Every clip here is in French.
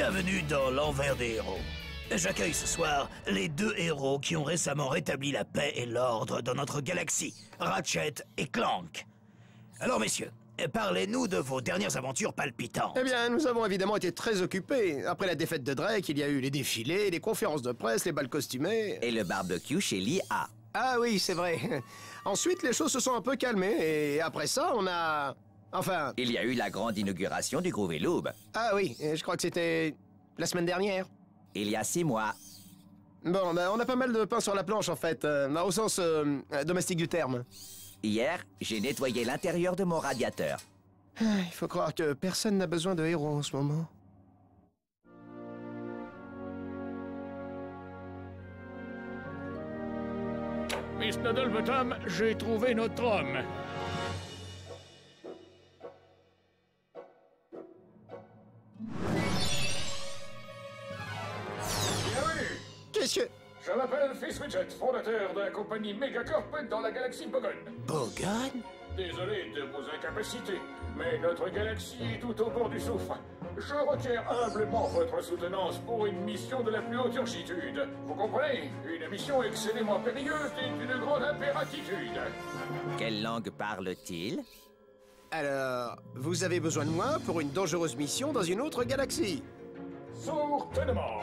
Bienvenue dans l'envers des héros. J'accueille ce soir les deux héros qui ont récemment rétabli la paix et l'ordre dans notre galaxie, Ratchet et Clank. Alors messieurs, parlez-nous de vos dernières aventures palpitantes. Eh bien, nous avons évidemment été très occupés. Après la défaite de Drake, il y a eu les défilés, les conférences de presse, les bals costumés... Et le barbecue chez l'IA. Ah oui, c'est vrai. Ensuite, les choses se sont un peu calmées, et après ça, on a... Enfin... Il y a eu la grande inauguration du Groovy Loob. Ah oui, je crois que c'était... la semaine dernière. Il y a 6 mois. Bon, bah, on a pas mal de pain sur la planche, en fait, au sens domestique du terme. Hier, j'ai nettoyé l'intérieur de mon radiateur. Il faut croire que personne n'a besoin de héros en ce moment. Miss Noddlebottom, j'ai trouvé notre homme. Qu'est-ce que... Je m'appelle Fils Widget, fondateur de la compagnie Megacorp dans la galaxie Bogon. Bogon? Désolé de vos incapacités, mais notre galaxie est tout au bord du souffle. Je requiers humblement votre soutenance pour une mission de la plus haute urgitude. Vous comprenez? Une mission excellemment périlleuse et d'une grande impérativité. Quelle langue parle-t-il? Alors, vous avez besoin de moi pour une dangereuse mission dans une autre galaxie. Certainement.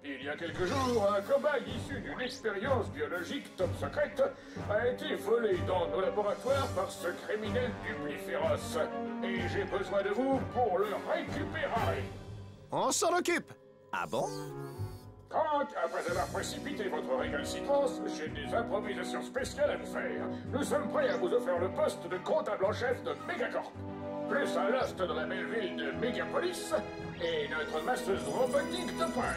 Il y a quelques jours, un cobaye issu d'une expérience biologique top secrète a été volé dans nos laboratoires par ce criminel du plus féroce. Et j'ai besoin de vous pour le récupérer. On s'en occupe. Ah bon? Quand, après avoir précipité votre récalcitrance, j'ai des improvisations spéciales à vous faire. Nous sommes prêts à vous offrir le poste de comptable en chef de Megacorp. Plus un loft dans la belle ville de Megapolis et notre masseuse robotique de pointe.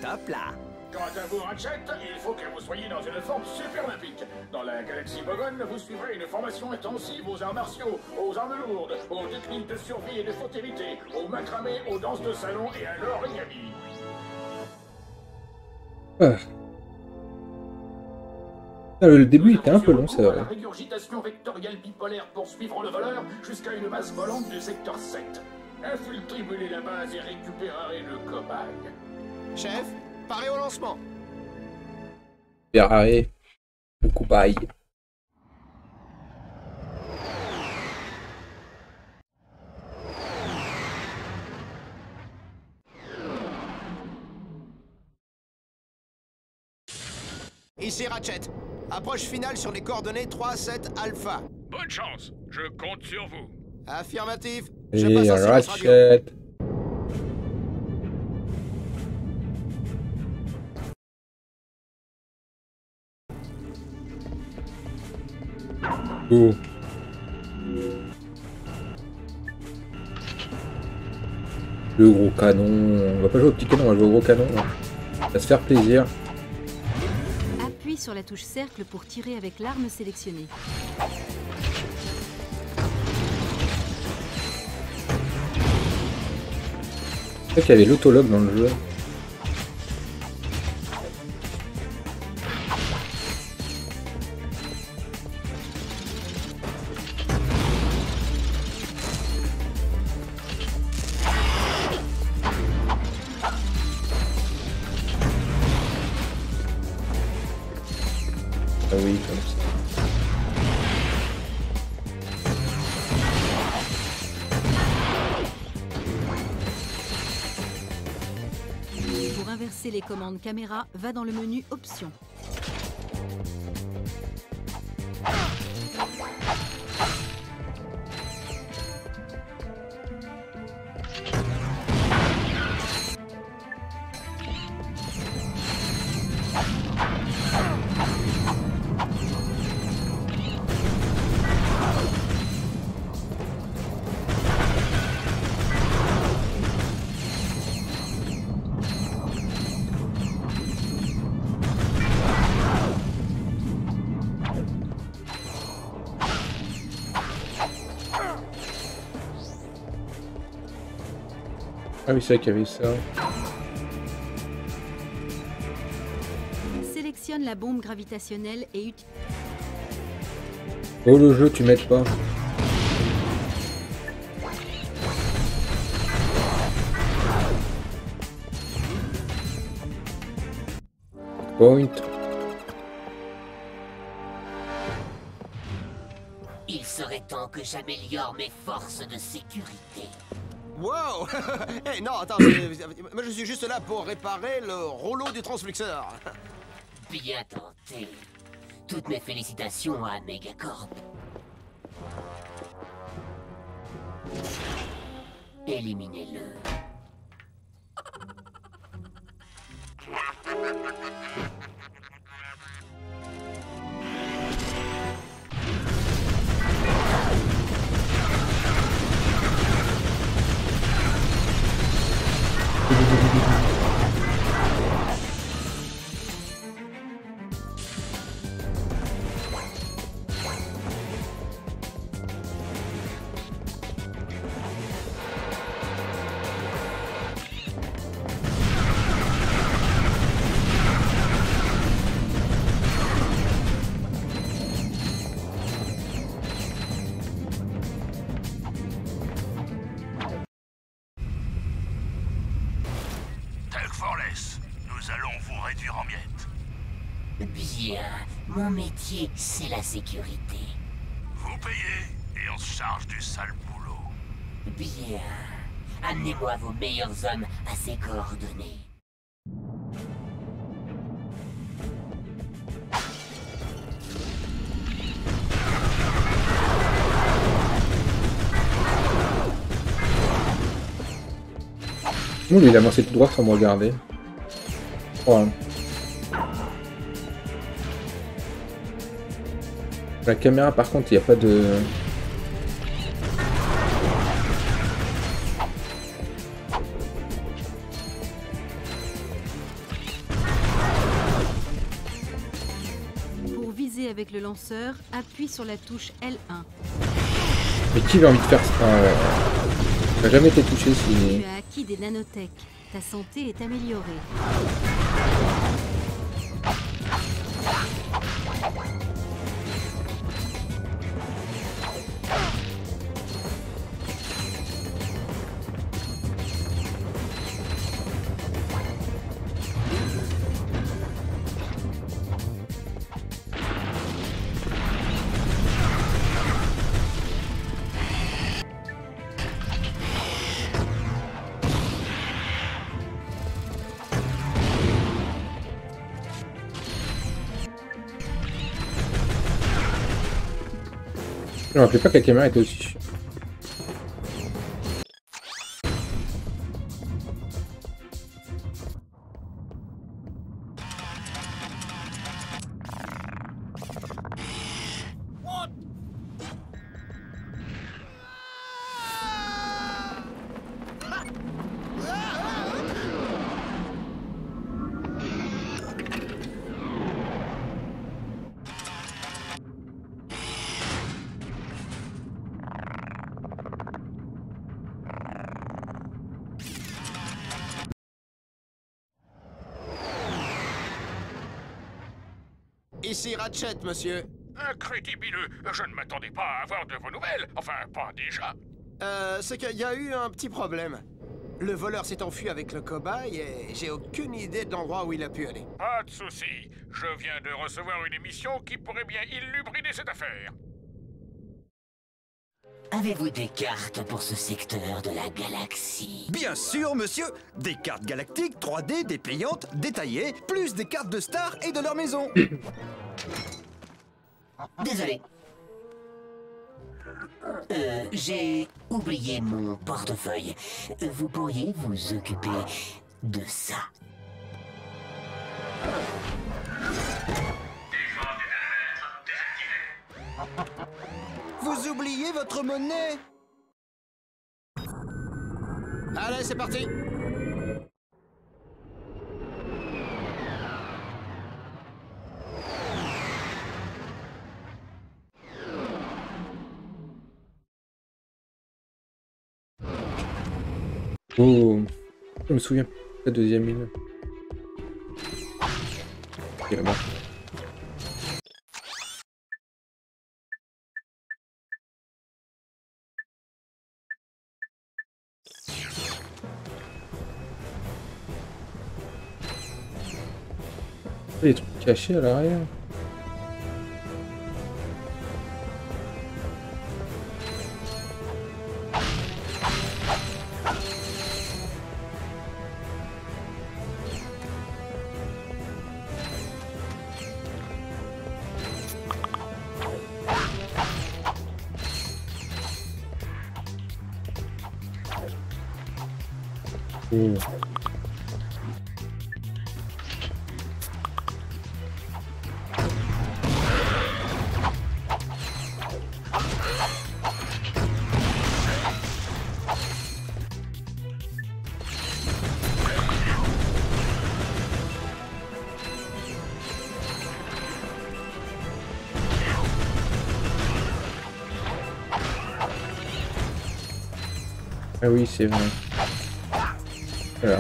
Top là! Quant à vous, Ratchet, il faut que vous soyez dans une forme supermapique. Dans la galaxie Bogon, vous suivrez une formation intensive aux arts martiaux, aux armes lourdes, aux techniques de survie et de fautérité, au macramé, aux danses de salon et à l'origami. Le début était un peu long, c'est vrai. La régurgitation vectorielle bipolaire pour suivre le voleur jusqu'à une masse volante du secteur 7. Infiltrez la base et récupérerez le cobaye. Chef, parez au lancement. Ferrari. Beaucoup pareil. Ici Ratchet. Approche finale sur les coordonnées 3-7 Alpha. Bonne chance, je compte sur vous. Affirmatif. Et Je passe un silence radio. Ratchet. Oh. Le gros canon. On va pas jouer au petit canon, on va jouer au gros canon. Là. Ça va se faire plaisir. Appuie sur la touche cercle pour tirer avec l'arme sélectionnée. Je sais qu'il y avait l'autologue dans le jeu. Ah oui, comme ça. Pour inverser les commandes caméra, va dans le menu Options. Ah oui, c'est vrai qu'il y avait ça. Sélectionne la bombe gravitationnelle et utilise. Oh le jeu, tu m'aides pas. Point. Il serait temps que j'améliore mes forces de sécurité. Wow. Eh non, attends, moi je suis juste là pour réparer le rouleau du transfluxeur. Bien tenté. Toutes mes félicitations à Megacorp. Éliminez-le. Telforless, nous allons vous réduire en miettes. Bien. Mon métier, c'est la sécurité. Vous payez et on se charge du sale boulot. Bien. Amenez-moi vos meilleurs hommes à ces coordonnées. Ouh, lui, il a avancé tout droit sans me regarder. Oh. La caméra, par contre, il n'y a pas de... Pour viser avec le lanceur, appuie sur la touche L1. Mais qui a envie de faire ça? J'ai jamais été touché si... Tu as acquis des nanotech. Ta santé est améliorée. Je me rappelais pas que la caméra était aussi... Ici Ratchet, monsieur. Incrédibileux, je ne m'attendais pas à avoir de vos nouvelles. Enfin, pas déjà. C'est qu'il y a eu un petit problème. Le voleur s'est enfui avec le cobaye et j'ai aucune idée de l'endroit où il a pu aller. Pas de souci. Je viens de recevoir une émission qui pourrait bien illubriner cette affaire. Avez-vous des cartes pour ce secteur de la galaxie? Bien sûr, monsieur. Des cartes galactiques 3D, dépliantes, détaillées, plus des cartes de stars et de leur maison. Désolé. J'ai oublié mon portefeuille. Vous pourriez vous occuper de ça. Vous oubliez votre monnaie? Allez, c'est parti. Oh, je me souviens. La deuxième mine. Ok, là-bas. Des trucs cachés à l'arrière. Oh. Ah oui, c'est vrai. Voilà.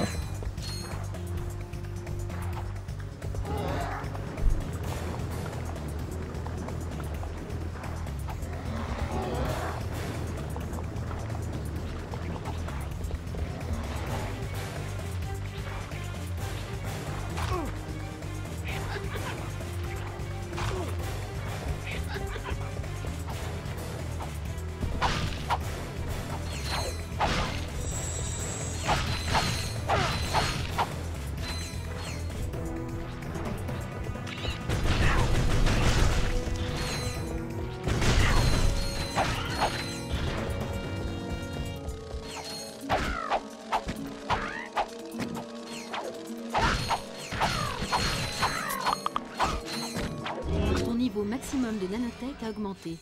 Ton niveau maximum de nanotech a augmenté.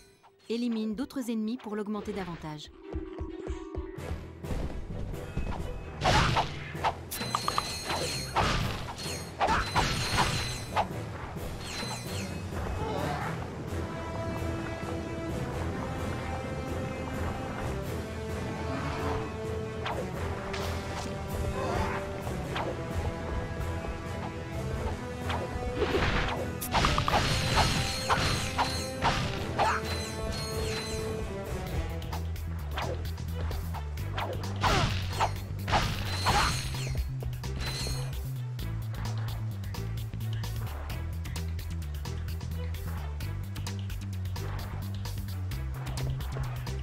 Élimine d'autres ennemis pour l'augmenter davantage.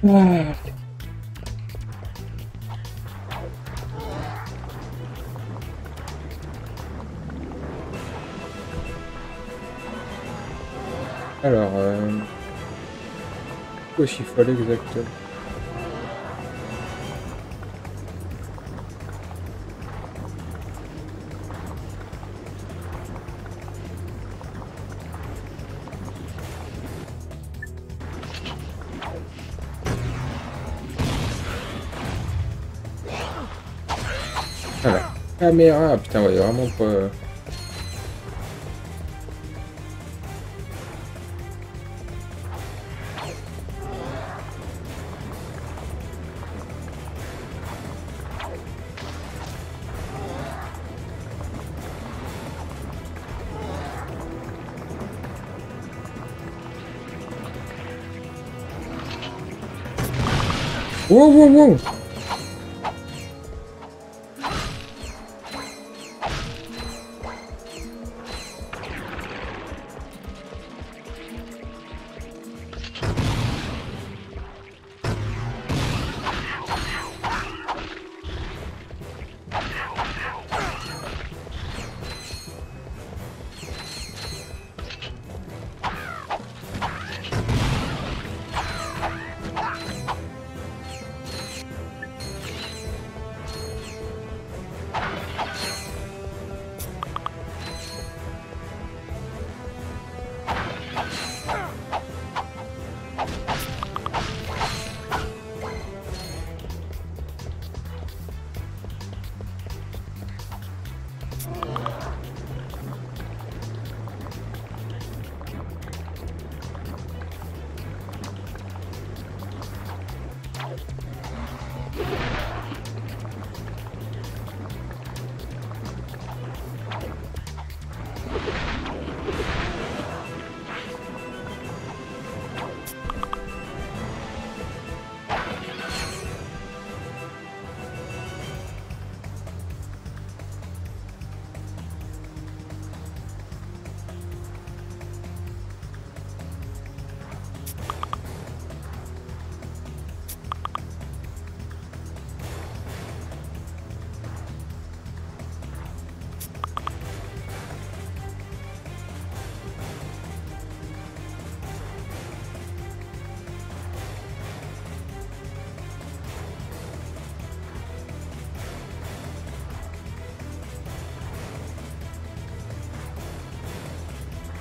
Ah. Alors, quoi qu'il fallait exactement? Voilà. Caméra, putain, ouais, vraiment pas. Wow, wow, wow!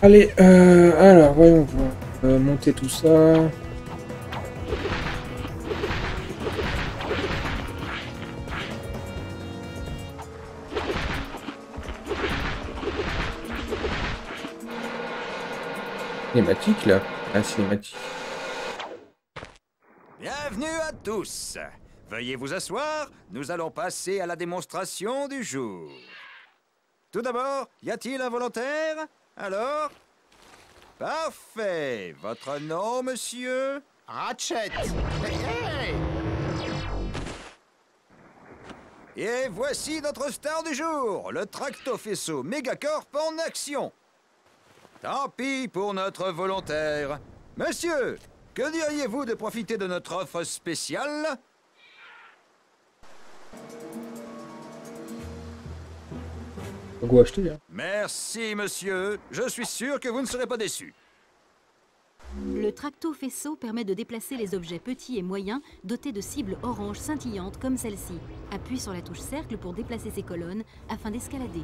Allez, alors, voyons voir. Monter tout ça. Cinématique, là. Ah, cinématique. Bienvenue à tous. Veuillez vous asseoir, nous allons passer à la démonstration du jour. Tout d'abord, y a-t-il un volontaire? Alors? Parfait. Votre nom, monsieur? Ratchet. Hey, hey. Et voici notre star du jour, le tracto-faisceau Megacorp en action. Tant pis pour notre volontaire. Monsieur, que diriez-vous de profiter de notre offre spéciale? Go acheter, hein. Merci, monsieur. Je suis sûr que vous ne serez pas déçu. Le tracto-faisceau permet de déplacer les objets petits et moyens dotés de cibles oranges scintillantes comme celle-ci. Appuie sur la touche cercle pour déplacer ces colonnes afin d'escalader.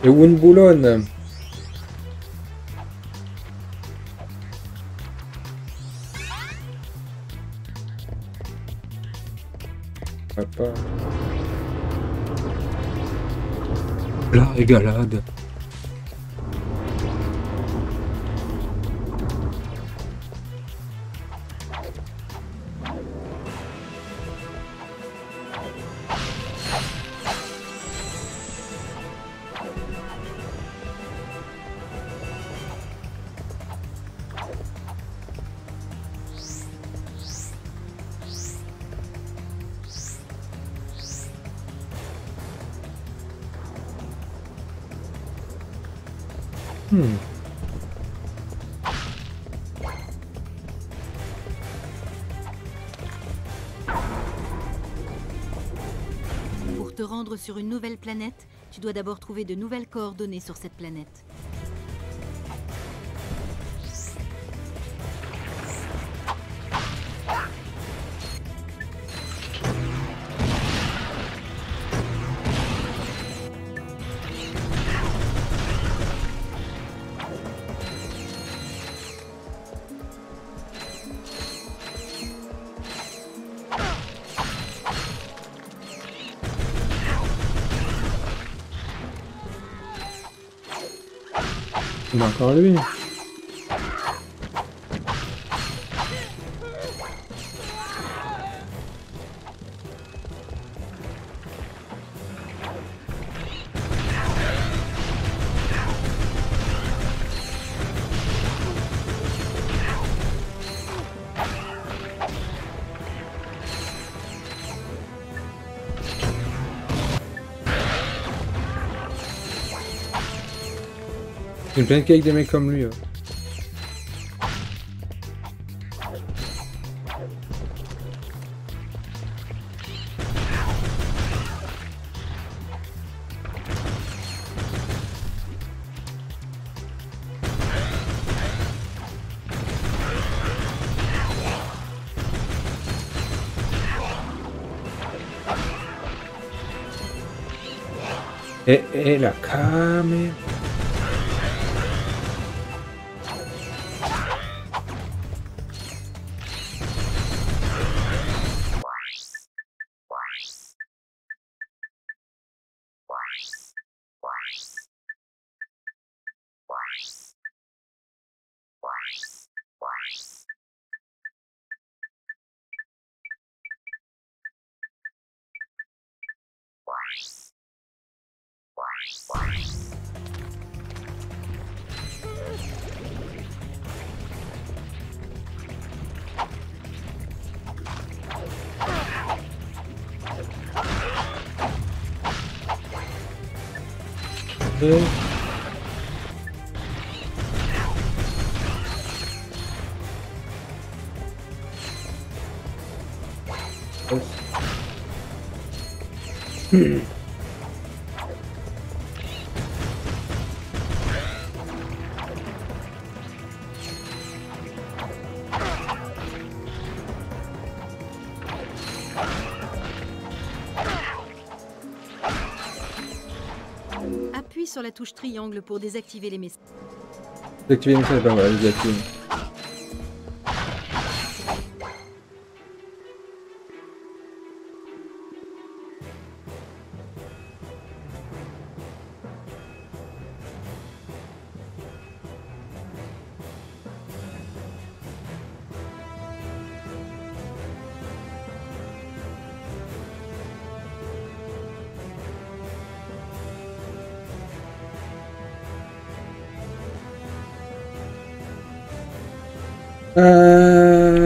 Et où une boulonne? Papa. La régalade. Pour te rendre sur une nouvelle planète, tu dois d'abord trouver de nouvelles coordonnées sur cette planète. Il a encore lui. C'est une planète qu'avec des mecs comme lui. Et la caméra. Appuie sur la touche triangle pour désactiver les messages. Désactiver les messages, ben voilà, je désactive.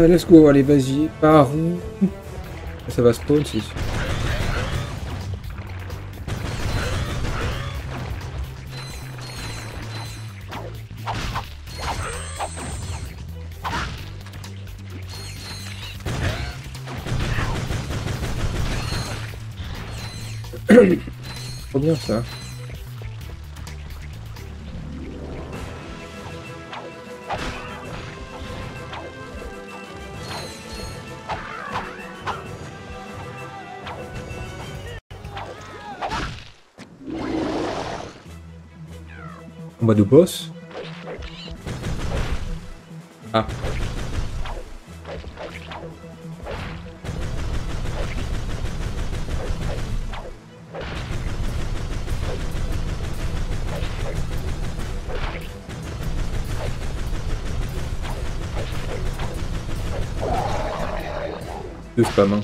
Let's go, allez, vas-y. Par où? Ça va spawn, c'est sûr. Trop bien ça. Combat de boss. Ah. De spam. Hein.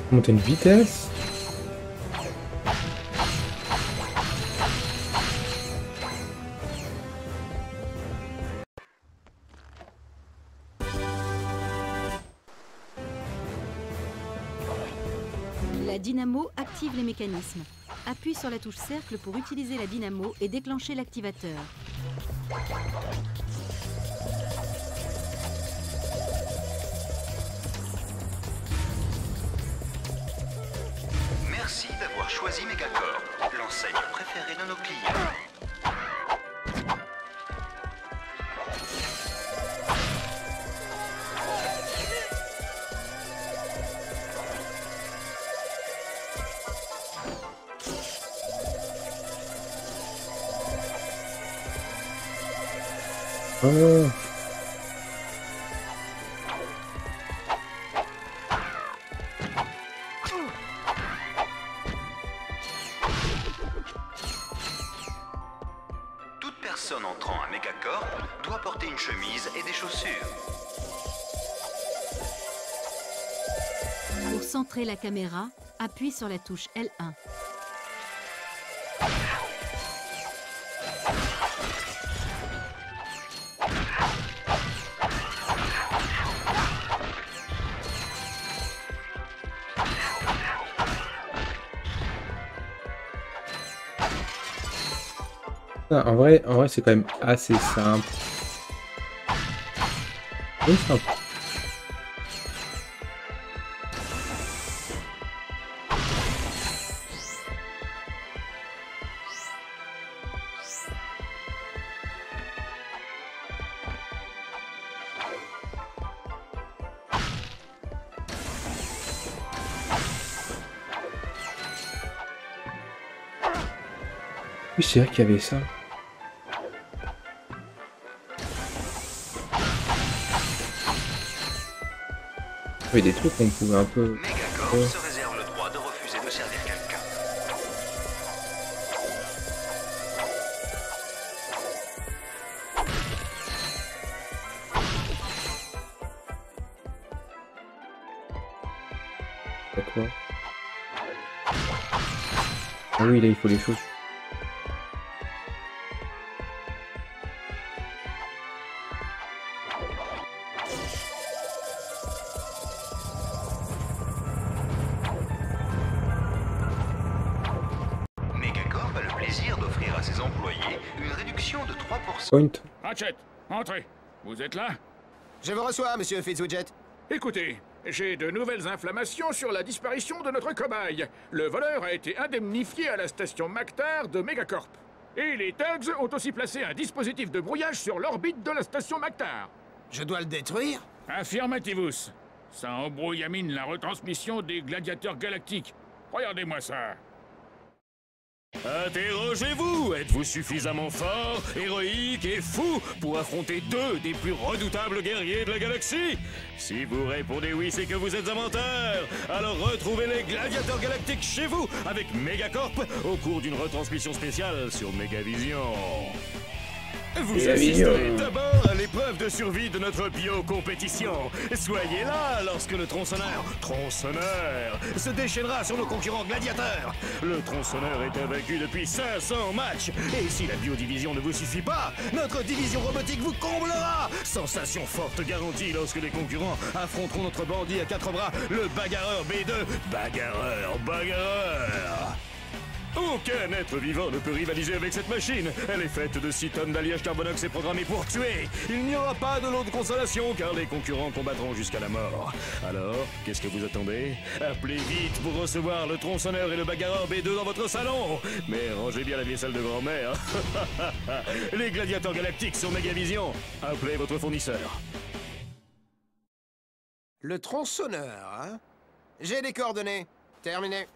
Monter une vitesse. La dynamo active les mécanismes. Appuie sur la touche cercle pour utiliser la dynamo et déclencher l'activateur. Merci d'avoir choisi Megacorp, l'enseigne préférée de nos clients. Oh. Toute personne entrant à Megacorp doit porter une chemise et des chaussures. Pour centrer la caméra, appuie sur la touche L1. En vrai c'est quand même assez simple. Oui, simple. Oui, c'est vrai qu'il y avait ça. Il y a des trucs qu'on pouvait un peu... Megacorp se réserve le droit de refuser de servir quelqu'un. C'est quoi? Ah oui, là il faut les choses. plaisir d'offrir à ses employés une réduction de 3%. Point. Ratchet, entrez. Vous êtes là? Je vous reçois, monsieur Fitzwidget. Écoutez, j'ai de nouvelles inflammations sur la disparition de notre cobaye. Le voleur a été indemnifié à la station Mactar de Megacorp. Et les thugs ont aussi placé un dispositif de brouillage sur l'orbite de la station Mactar. Je dois le détruire? Affirmativus. Ça embrouillamine la retransmission des gladiateurs galactiques. Regardez-moi ça. Interrogez-vous, êtes-vous suffisamment fort, héroïque et fou pour affronter deux des plus redoutables guerriers de la galaxie? Si vous répondez oui, c'est que vous êtes un menteur. Alors retrouvez les gladiateurs galactiques chez vous avec Megacorp au cours d'une retransmission spéciale sur Megavision. Vous assisterez d'abord à l'épreuve de survie de notre bio-compétition. Soyez là lorsque le tronçonneur se déchaînera sur nos concurrents gladiateurs. Le tronçonneur est invaincu depuis 500 matchs. Et si la biodivision ne vous suffit pas, notre division robotique vous comblera. Sensation forte garantie lorsque les concurrents affronteront notre bandit à 4 bras, le bagarreur B2. Bagarreur. Aucun être vivant ne peut rivaliser avec cette machine. Elle est faite de 6 tonnes d'alliage carbonox et programmée pour tuer. Il n'y aura pas de lot de consolation car les concurrents combattront jusqu'à la mort. Alors, qu'est-ce que vous attendez? Appelez vite pour recevoir le tronçonneur et le bagarreur B2 dans votre salon. Mais rangez bien la vaisselle de grand-mère. Les gladiateurs galactiques sur Megavision. Appelez votre fournisseur. Le tronçonneur, hein? J'ai les coordonnées. Terminé.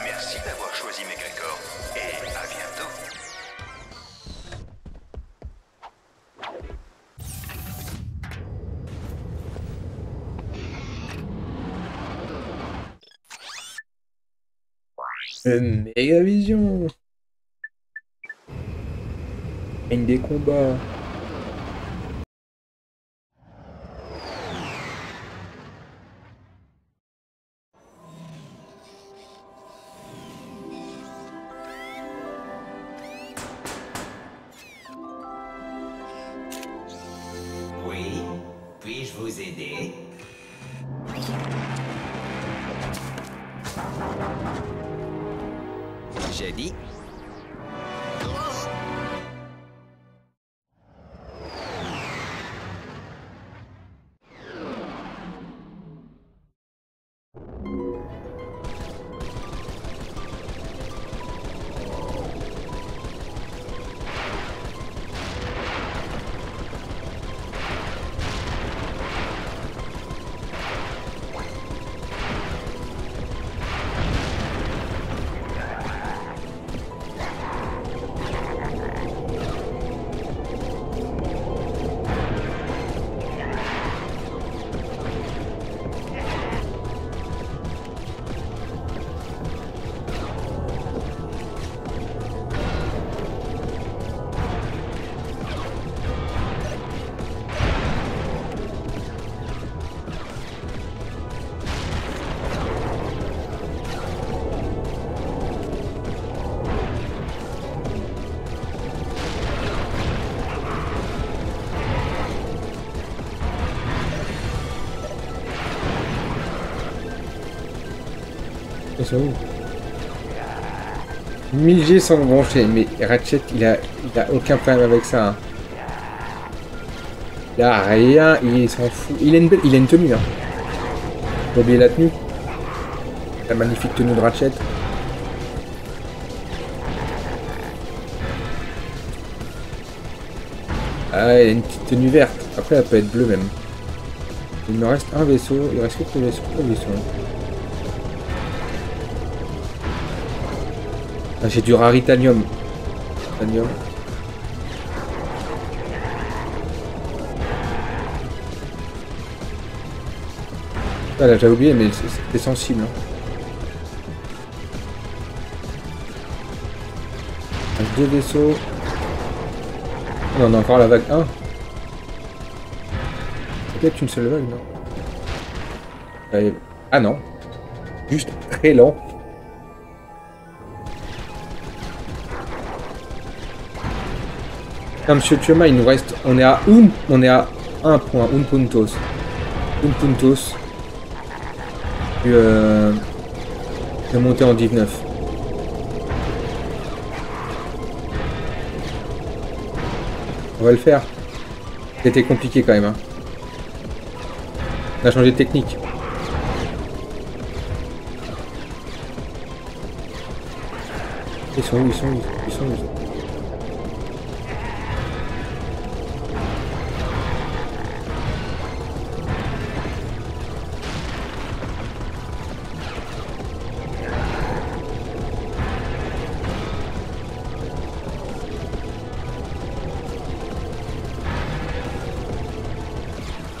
Merci d'avoir choisi Megacorp et à bientôt. Megavision. Une des combats. Oui, puis-je vous aider? J'ai dit. Ils sont où? 1000G sans brancher, mais Ratchet il a aucun problème avec ça. Hein. Il a rien, il s'en fout. Il a une tenue. Hein. Faut oublier la tenue. La magnifique tenue de Ratchet. Ah, il a une petite tenue verte. Après, elle peut être bleue même. Il me reste un vaisseau. Il reste quelques vaisseaux. Ah, j'ai du raritanium. Ah là, j'avais oublié, mais c'est sensible. Hein. Deux vaisseaux. Ah, on a encore la vague 1. Peut-être une seule vague, non? Ah non. Juste très lent. Ah, Monsieur Chuma, il nous reste... On est à un point, un puntos. Un puntos. De monter en 19. On va le faire. C'était compliqué quand même. Hein. On a changé de technique. Ils sont où? Ils sont où? Ils sont où?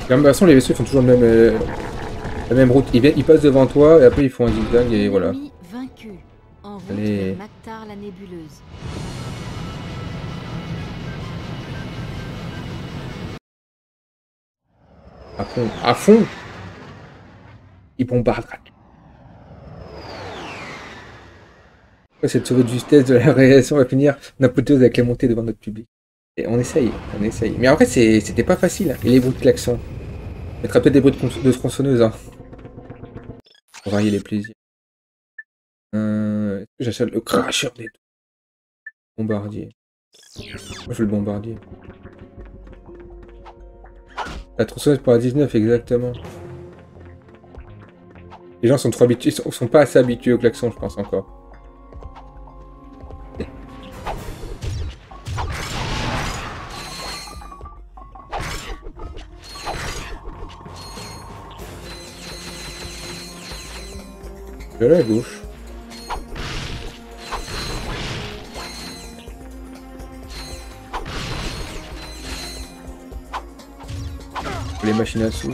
De toute façon, les vaisseaux font toujours la même route. Ils passent devant toi et après ils font un zigzag et voilà. Vaincu. En route Allez. vers Mactar la nébuleuse. À fond, à fond. Ils bombardent. Cette sauveuse de justesse de la réalisation va finir napoteuse avec les montées devant notre public. Et on essaye, on essaye. Mais en fait, c'était pas facile. Hein. Et les bruits de klaxon. On mettra peut-être des bruits de tronçonneuse. Hein. Pour varier les plaisirs. Est-ce que j'achète le cracheur des bombardier? Moi, je veux le bombardier. La tronçonneuse pour la 19, exactement. Les gens sont trop habitués, sont pas assez habitués au klaxon, je pense encore. Je vais aller à gauche. Les machines à sous.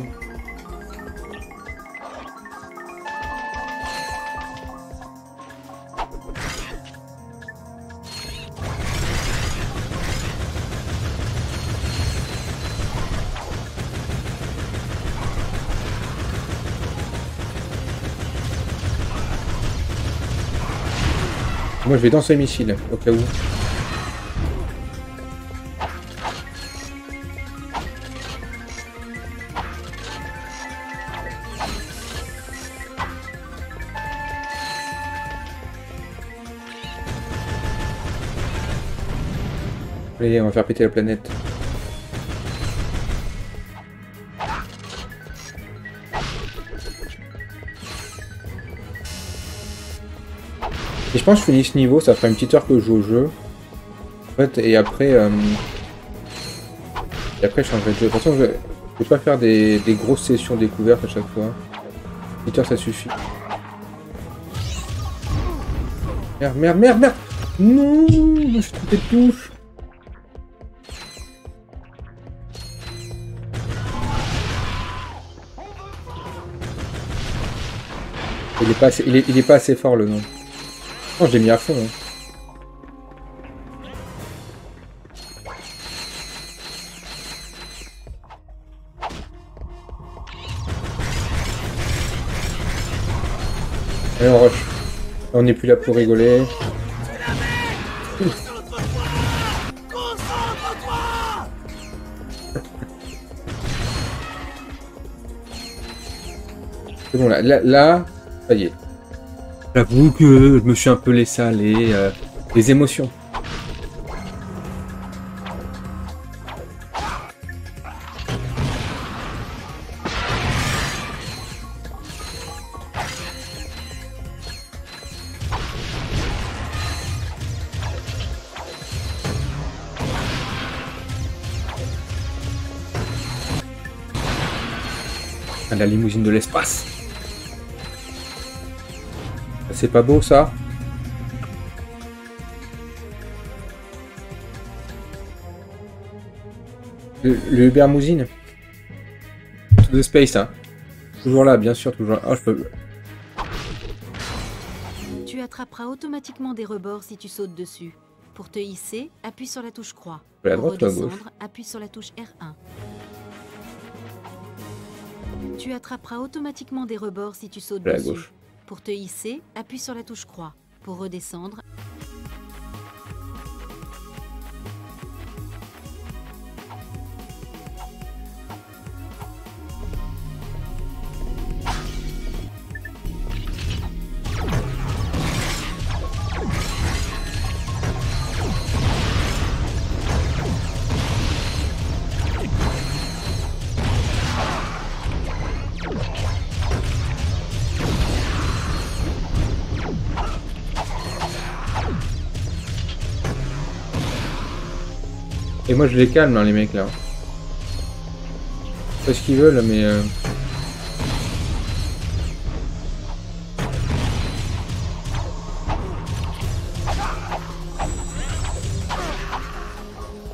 Moi je vais dans ce missile, au cas où. Allez, on va faire péter la planète. Et je pense que je finis ce niveau, ça fera une petite heure que je joue au jeu. En fait, et après je changerai de jeu. De toute façon, je vais pas faire des grosses sessions découvertes à chaque fois. Une petite heure, ça suffit. Merde, merde, merde, merde! Non! Je suis trompé de touche! Il est pas assez fort le nom. Non, je l'ai mis à fond. Hein. Allez, on rush. On n'est plus là pour rigoler. C'est bon, là, ça y est. J'avoue que je me suis un peu laissé aller, les émotions. Ah, la limousine de l'espace. C'est pas beau ça? Le Uber Mousine. To the space, hein. Toujours là, bien sûr, toujours là. Oh, je peux... Tu attraperas automatiquement des rebords si tu sautes dessus. Pour te hisser, appuie sur la touche croix. À Pour droite ou à gauche? redescendre, appuie sur la touche R1. Tu attraperas automatiquement des rebords si tu sautes À dessus. gauche. Pour te hisser, appuie sur la touche croix. Pour redescendre, Et moi je les calme hein, les mecs là. Je sais pas ce qu'ils veulent mais...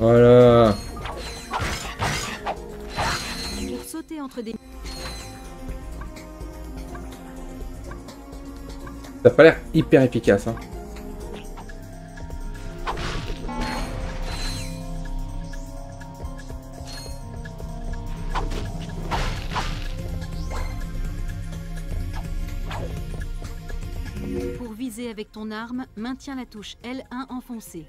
Voilà. Pour sauter entre des... Ça a pas l'air hyper efficace hein. Pour viser avec ton arme, maintiens la touche L1 enfoncée.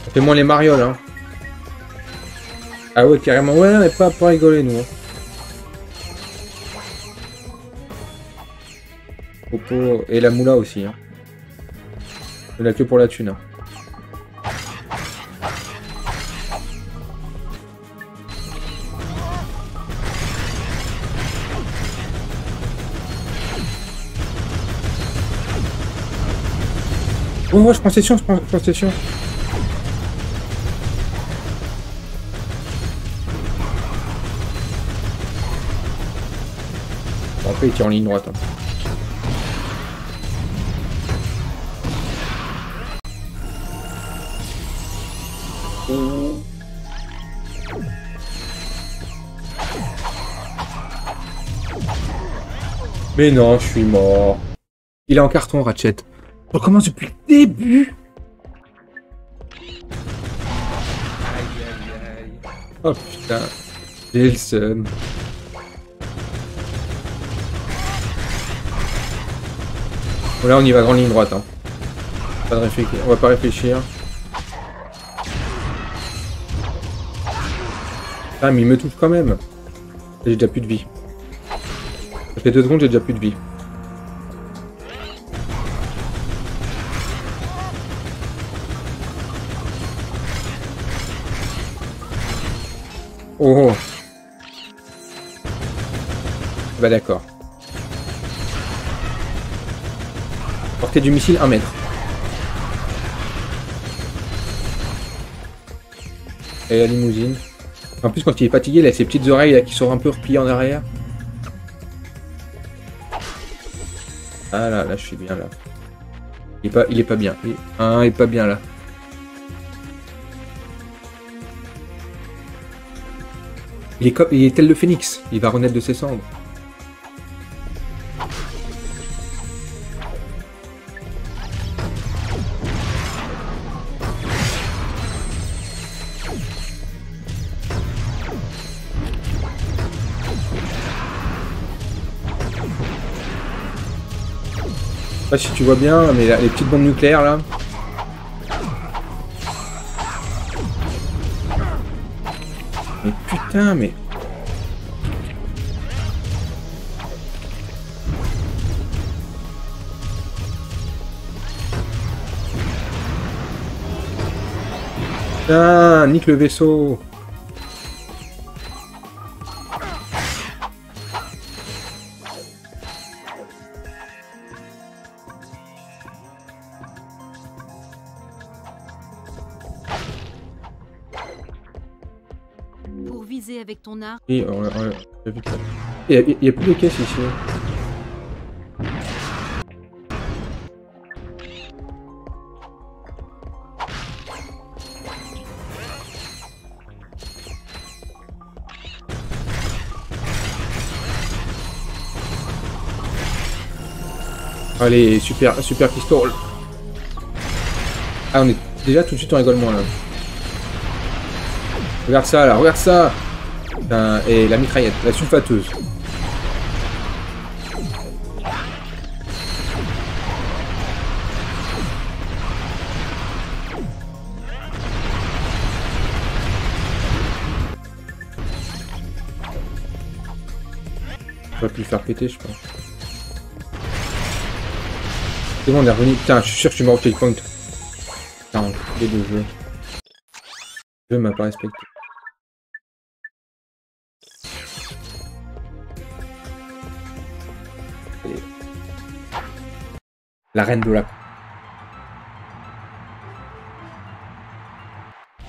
Ça fait moins les marioles hein. Ah ouais carrément, ouais mais pas pour rigoler nous hein. Popo et la moula aussi hein. On a que pour la thune hein. Oh je prends session, je prends session. Bon, après il tire en ligne droite hein. Mais non, je suis mort. Il est en carton, Ratchet. On recommence depuis le début. Oh putain. J'ai le seum. Bon, là, on y va grande ligne droite. Hein. Pas de réfléchir. On va pas réfléchir. Ah, mais il me touche quand même. J'ai déjà plus de vie. Ça fait 2 secondes, j'ai déjà plus de vie. Oh. Bah d'accord. Portée du missile 1 mètre. Et la limousine. En plus quand il est fatigué, il a ses petites oreilles là, qui sont un peu repliées en arrière. Ah là, là je suis bien là. Il est pas bien. Il est pas bien là. Il est tel le phénix. Il va renaître de ses cendres. Je sais pas si tu vois bien, mais là, les petites bombes nucléaires là. Mais putain, mais... Putain, nique le vaisseau. Pour viser avec ton arme. Et il n'y a plus de caisse ici. Allez, super pistole. Ah, on est déjà tout de suite on rigole moins là. Regarde ça là, regarde ça. Putain, et la mitraillette, la sulfateuse. On va plus le faire péter, je pense. C'est bon, on est revenu. Putain, je suis sûr que je suis mort au checkpoint. Putain, les deux jeux. Le jeu m'a pas respecté. Allez. La reine de la...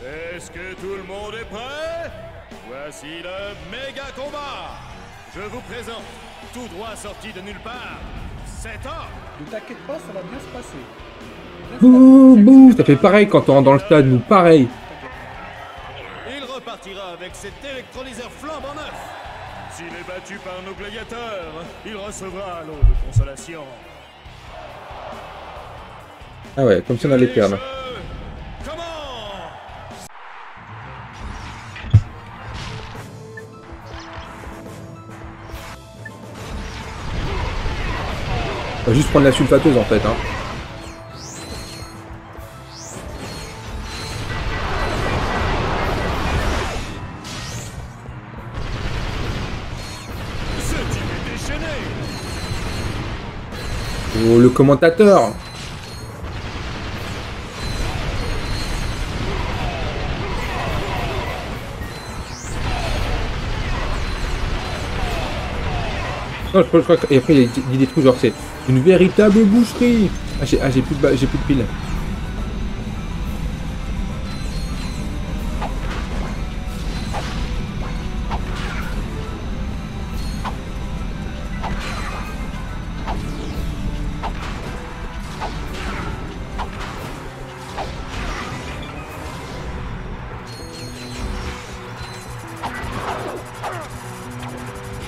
Est-ce que tout le monde est prêt? Voici le méga combat. Je vous présente, tout droit sorti de nulle part, cet homme. Ne t'inquiète pas, ça va bien se passer. Bouh, bouh, ça fait pareil quand on rentre dans le stade, nous, pareil. Il repartira avec cet électrolyseur flambant neuf. S'il est battu par nos gladiateurs, il recevra l'eau de consolation. Ah ouais, comme si on allait perdre. On va juste prendre la sulfateuse en fait. Hein. Oh, le commentateur. Non, je crois que... Et après il dit des trucs genre c'est une véritable boucherie. Ah j'ai plus de piles.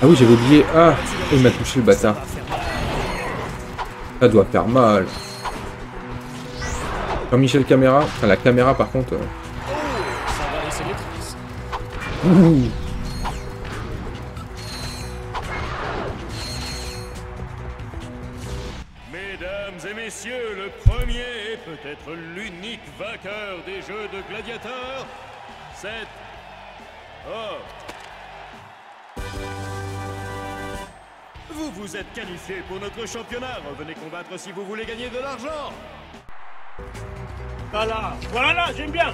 Ah oui, j'avais oublié. Ah, il m'a touché le bâtard. Ça doit faire mal. Jean-Michel Caméra. Enfin, la caméra, par contre. Ouh. Mesdames et messieurs, le premier et peut-être l'unique vainqueur des Jeux de gladiateurs, c'est... Oh. Vous vous êtes qualifié pour notre championnat. Revenez combattre si vous voulez gagner de l'argent. Voilà, j'aime bien.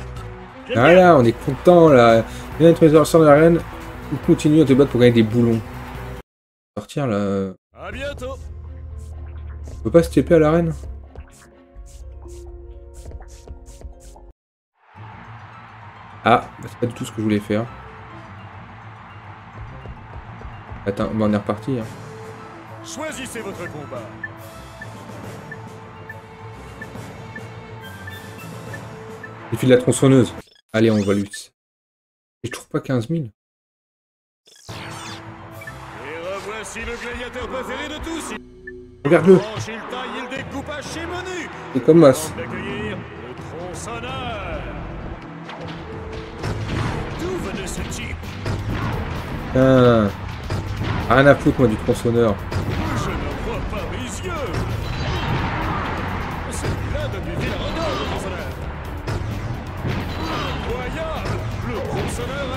Voilà, on est content là. Viens être les de l'arène ou continue à te battre pour gagner des boulons. Sortir là. À bientôt. On peut pas se TP à l'arène? Ah, bah c'est pas du tout ce que je voulais faire. Attends, bah on est reparti. Hein. Choisissez votre combat. Défi de la tronçonneuse. Allez, on va lui. Et je trouve pas 15 000. Et revoici le gladiateur préféré de tous. Regarde-le. C'est comme Mas. Le tronçonneur. D'où venait ce type? Putain. Rien à foutre moi du tronçonneur. Je ne vois pas mes yeux. Celui-là donne du fil à retordre, le tronçonneur. Incroyable. Le tronçonneur a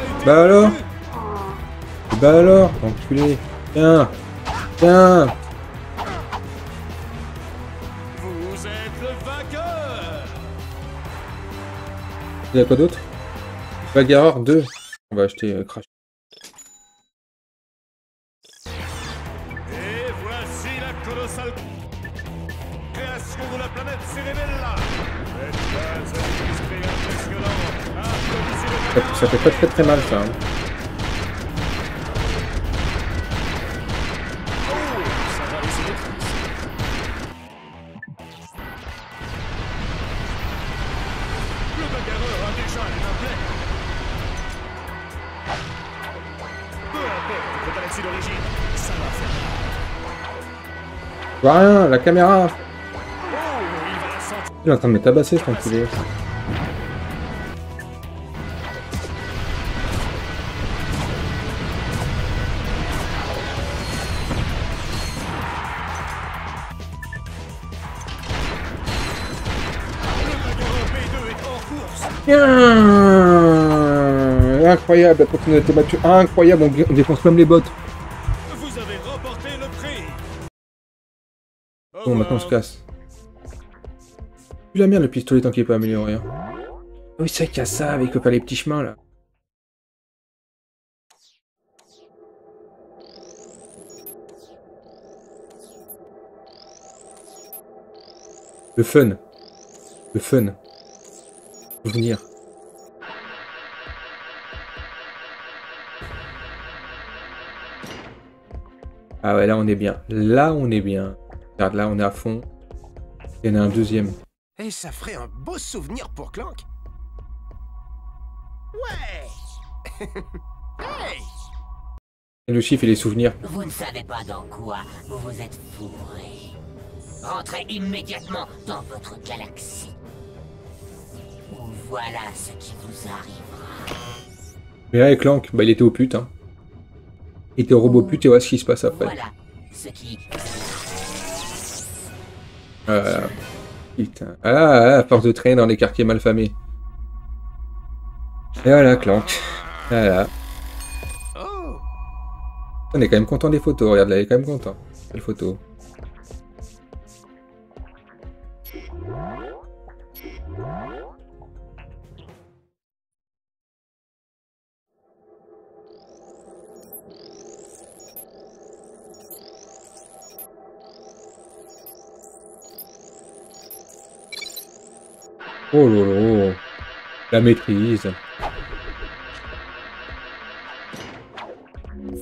été... Bah alors enculé. Tiens. Tiens. Vous êtes le vainqueur. Il y a quoi d'autre? Bagarreur 2. On va acheter Crash. Et voici la colossale création de la planète Cerebella. Cette base illustrée impressionnante. Applaudissez le... Ça fait pas très mal ça. Hein. Je vois rien, la caméra. Il est en train de me tabasser cet enculé. Incroyable, la continuité battue. Incroyable, on défonce même les bottes. Vous avez remporté le prix. Bon, maintenant on se casse. Plus la merde, le pistolet tant qu'il est pas amélioré. Hein. Oui, c'est vrai qu'il y a ça avec les petits chemins là. Le fun. Le fun. Souvenir. Ah ouais, là on est bien. Là on est bien. Regarde, là on est à fond. Il y en a un deuxième. Et ça ferait un beau souvenir pour Clank. Ouais. Hey. Et le chiffre et les souvenirs. Vous ne savez pas dans quoi vous vous êtes fourré. Rentrez immédiatement dans votre galaxie. Ou voilà ce qui vous arrivera. Mais là, avec Clank, bah il était au pute, hein. Il était au robot pute et voilà ce qui se passe après. Voilà ce qui... Putain. Ah, à force de traîner dans les quartiers malfamés. Et voilà, Clank. Voilà. On est quand même content des photos. Regarde, là, il est quand même content. Quelle photo. Oh lolo. La maîtrise.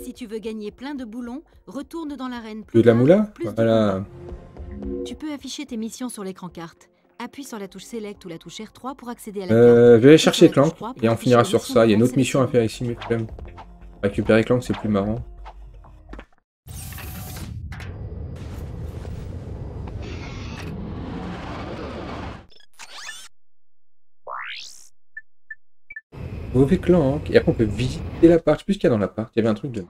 Si tu veux gagner plein de boulons, retourne dans l'arène. De la moula? Voilà. Tu peux afficher tes missions sur l'écran carte. Appuie sur la touche Select ou la touche R3 pour accéder à la carte. Je vais aller chercher Clank et on finira sur ça. Il y a une autre mission à faire ici, mais quand même. Récupérer Clank, c'est plus marrant. Mauvais Clank. Et après, on peut visiter l'appart. Je sais plus ce qu'il y a dans l'appart. Il y avait un truc de...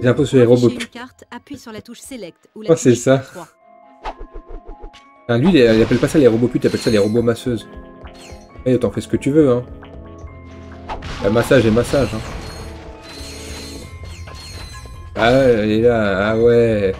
J'ai un peu sur les robots. Une carte, appuie sur la touche Select ou la Oh, c'est touche ça. R3. Enfin, lui, il appelle pas ça les robots putes, il appelle ça les robots masseuses. Et t'en fais ce que tu veux, hein. Le massage et massage, hein. Ah, elle est là, ah ouais.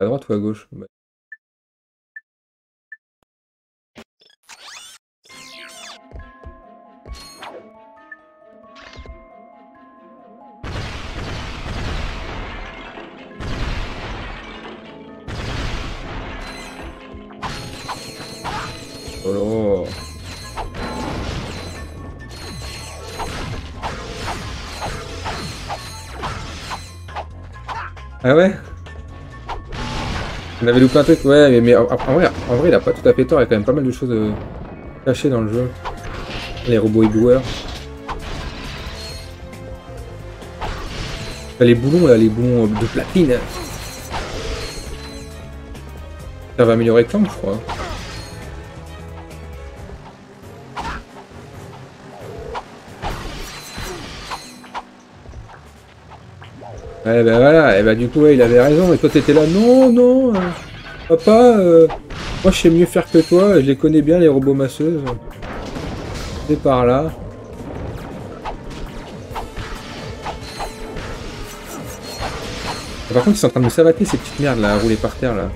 À droite ou à gauche? Bah. Oh. Ah ouais? On avait loupé un truc, ouais, mais en vrai, il a pas tout à fait tort, il y a quand même pas mal de choses cachées dans le jeu. Les robots éboueurs. Les boulons, là, les boulons de platine. Ça va améliorer le temps, je crois. Ouais, bah voilà, et bah du coup, ouais, il avait raison, et toi t'étais là, non, non, papa, moi je sais mieux faire que toi, je les connais bien, les robots masseuses. C'est par là. Par contre, ils sont en train de me savater ces petites merdes là, à rouler par terre là.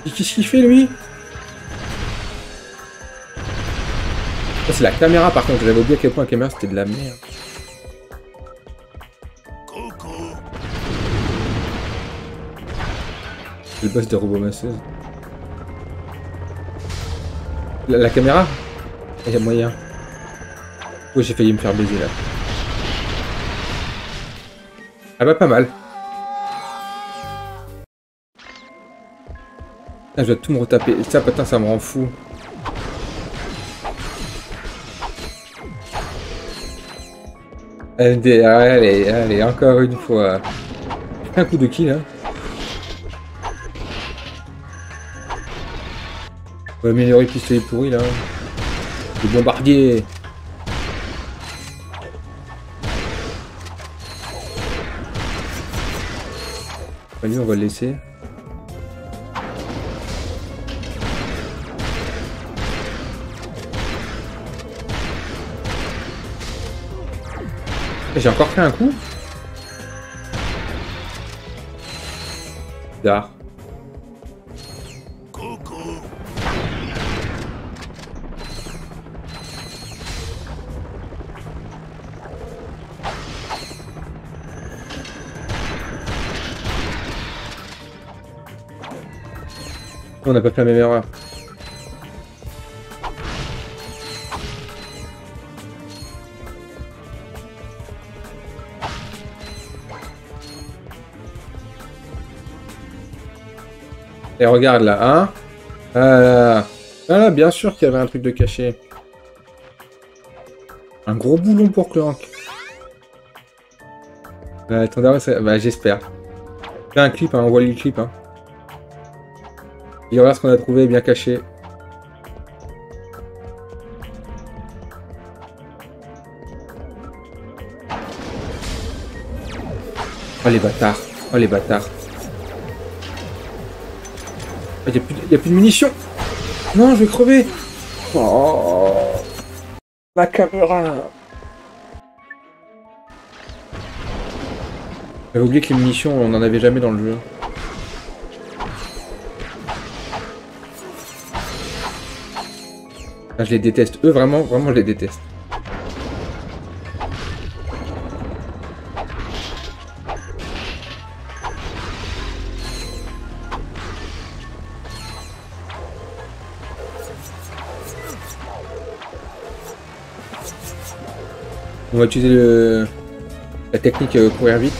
Qu'est-ce qu'il fait lui? C'est la caméra par contre, j'avais oublié à quel point la caméra c'était de la merde. C'est le boss des robots masseuses. La caméra? Il y a moyen. Oh, j'ai failli me faire baiser là. Ah bah pas mal. Ah, je dois tout me retaper. Ça putain ça me rend fou. Allez, allez, encore une fois. Un coup de kill, hein. On va améliorer le pistolet pourri là. Le bombardier. Lui, on va le laisser. J'ai encore fait un coup. Bizarre. On n'a pas fait la même erreur. Et regarde là, hein. Ah là, bien sûr qu'il y avait un truc de caché. Un gros boulon pour Clank. Attendez, bah, j'espère. Fais un clip, hein, envoie-lui le clip. Hein. Et regarde ce qu'on a trouvé bien caché. Oh les bâtards. Oh les bâtards. Il n'y a plus de munitions. Non, je vais crever. Oh, ma caméra. J'avais oublié que les munitions, on n'en avait jamais dans le jeu. Ah, je les déteste. Eux, vraiment, je les déteste. On va utiliser la technique courir vite.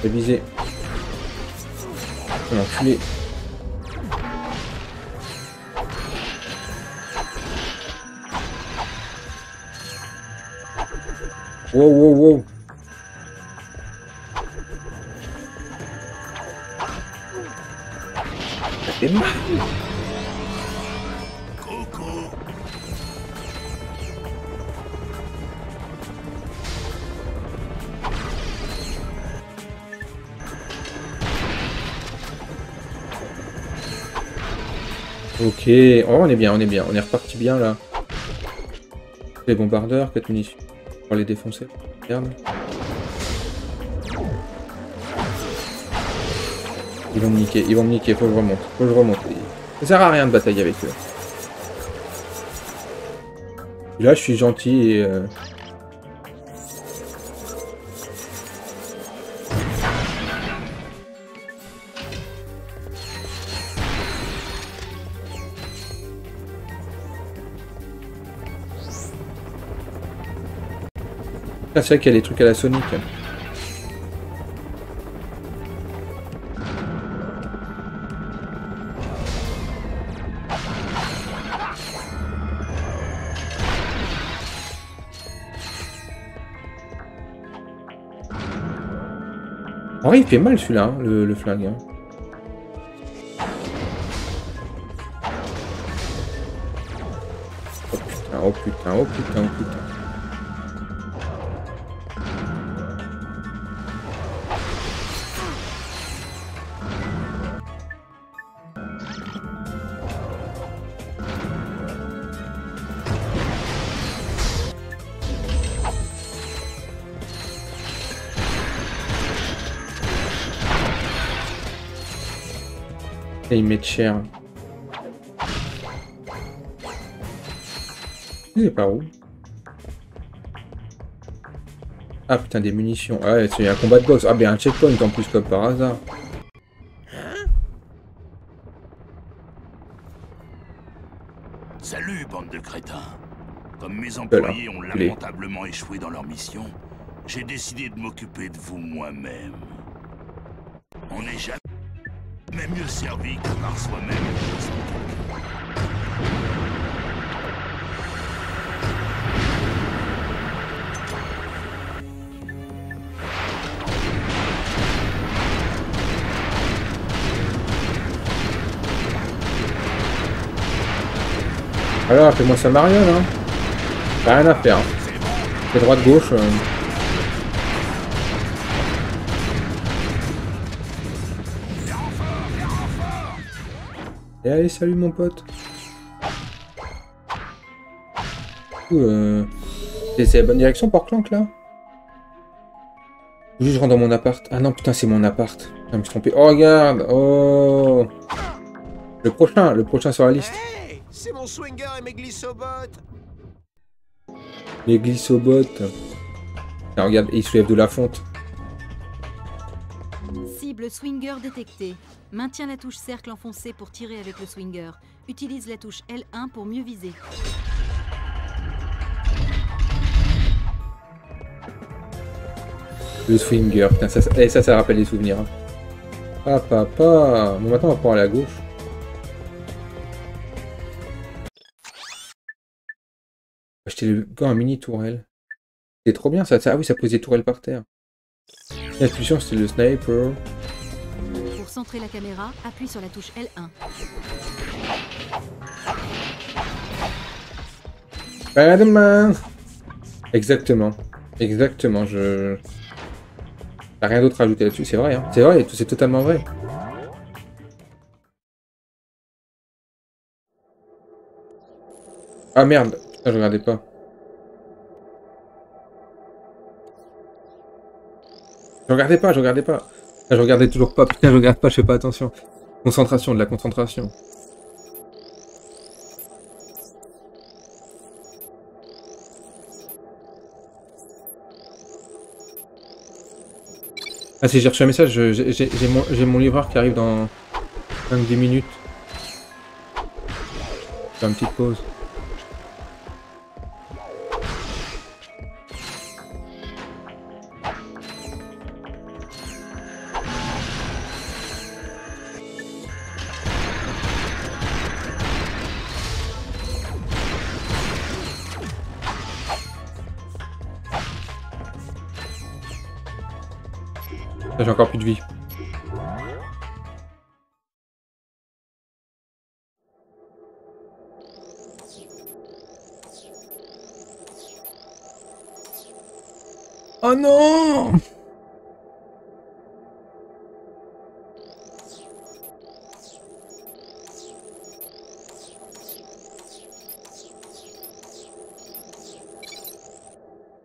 Je vais viser. L'enculé. Wow, wow, wow. Ça fait mal. Ok, oh, on est bien, on est reparti bien là. Les bombardeurs, 4 munitions. On va les défoncer. Merde. Ils vont me niquer, faut que je remonte, Ça sert à rien de batailler avec eux. Et là, je suis gentil et... Ah, c'est vrai qu'il y a des trucs à la Sonic. Oh, il fait mal celui-là, hein, le flingue. Hein. Oh putain, oh putain, oh putain, oh putain. Et ils mettent cher. Il est par où? Ah putain, des munitions. Ah ouais, c'est un combat de boss. Ah bien un checkpoint en plus comme par hasard. Salut, bande de crétins. Comme mes employés ont lamentablement échoué dans leur mission, j'ai décidé de m'occuper de vous moi-même. On n'est jamais mieux servi que par soi-même. Alors, fais-moi ça Marion, hein. T'as rien à faire. C'est droite-gauche. Et allez, salut mon pote. C'est la bonne direction pour Clank là? Juste je rentre dans mon appart. Ah non putain c'est mon appart. Je me suis trompé. Oh regarde. Oh. Le prochain sur la liste. Hey, c'est mon swinger et mes glissobottes. Les glissobottes. Ah, regarde, il soulève de la fonte. Cible swinger détectée. Maintiens la touche cercle enfoncée pour tirer avec le swinger. Utilise la touche L1 pour mieux viser. Le swinger, putain, ça rappelle des souvenirs. Hein. Ah papa. Bon maintenant on va pouvoir aller à gauche. Acheter le gant un mini tourelle. C'est trop bien ça. Ah oui, ça pose des tourelles par terre. L'intuition c'est le sniper. Pour centrer la caméra, appuie sur la touche L1. Spider-Man. Exactement. Exactement, T'as rien d'autre à ajouter là-dessus, c'est vrai, hein. C'est vrai, c'est totalement vrai. Ah merde, putain, je regardais pas. Je regardais pas. Ah, je regardais toujours pas, putain, je regarde pas, je fais pas attention. Concentration, de la concentration. Ah si j'ai reçu un message, j'ai mon livreur qui arrive dans 5-10 minutes. Je fais une petite pause. J'ai encore plus de vie. Oh non!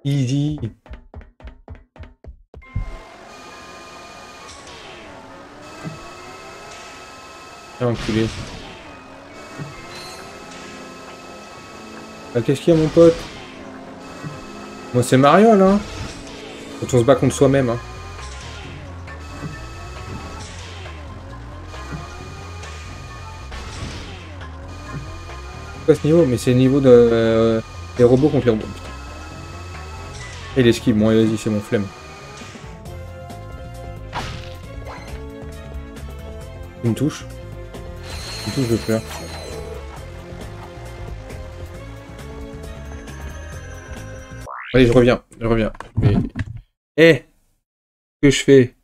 Easy. Enculé. Ah, qu'est-ce qu'il y a mon pote? Moi c'est Mario là. Quand on se bat contre soi-même. Hein. C'est quoi ce niveau? Mais c'est le niveau de des robots contre les robots. Putain. Et l'esquive, bon vas-y c'est mon flemme. Une touche. Une touche de fleur. Allez, je reviens. Mais... Eh! Qu'est-ce que je fais?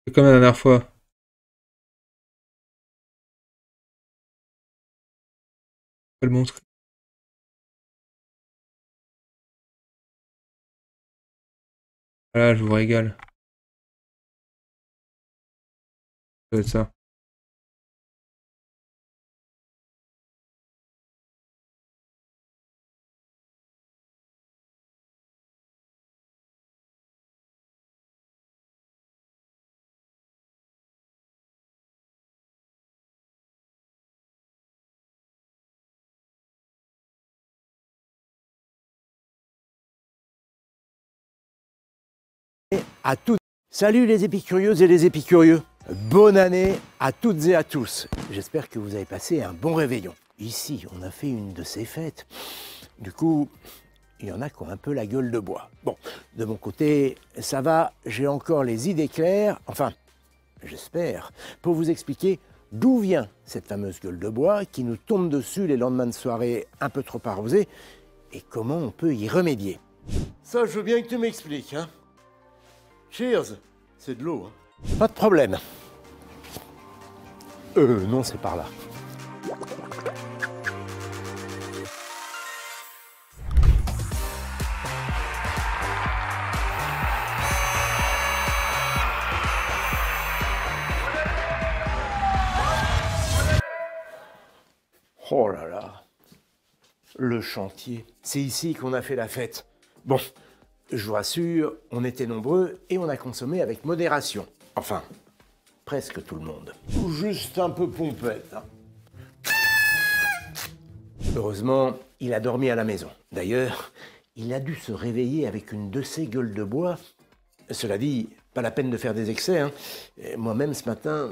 C'est comme la dernière fois. Je vais le montrer. Voilà, je vous régale. Ça doit être ça. À toutes. Salut les épicurieuses et les épicurieux. Bonne année à toutes et à tous. J'espère que vous avez passé un bon réveillon. Ici, on a fait une de ces fêtes. Du coup, il y en a qui ont un peu la gueule de bois. Bon, de mon côté, ça va, j'ai encore les idées claires, enfin, j'espère, pour vous expliquer d'où vient cette fameuse gueule de bois qui nous tombe dessus les lendemains de soirée un peu trop arrosés et comment on peut y remédier. Ça, je veux bien que tu m'expliques, hein. Cheers, c'est de l'eau. Hein. Pas de problème. Non, c'est par là. Oh là là. Le chantier. C'est ici qu'on a fait la fête. Bon, je vous rassure, on était nombreux et on a consommé avec modération. Enfin, presque tout le monde. Juste un peu pompette. Hein. Heureusement, il a dormi à la maison. D'ailleurs, il a dû se réveiller avec une de ces gueules de bois. Cela dit, pas la peine de faire des excès. Hein. Moi-même, ce matin,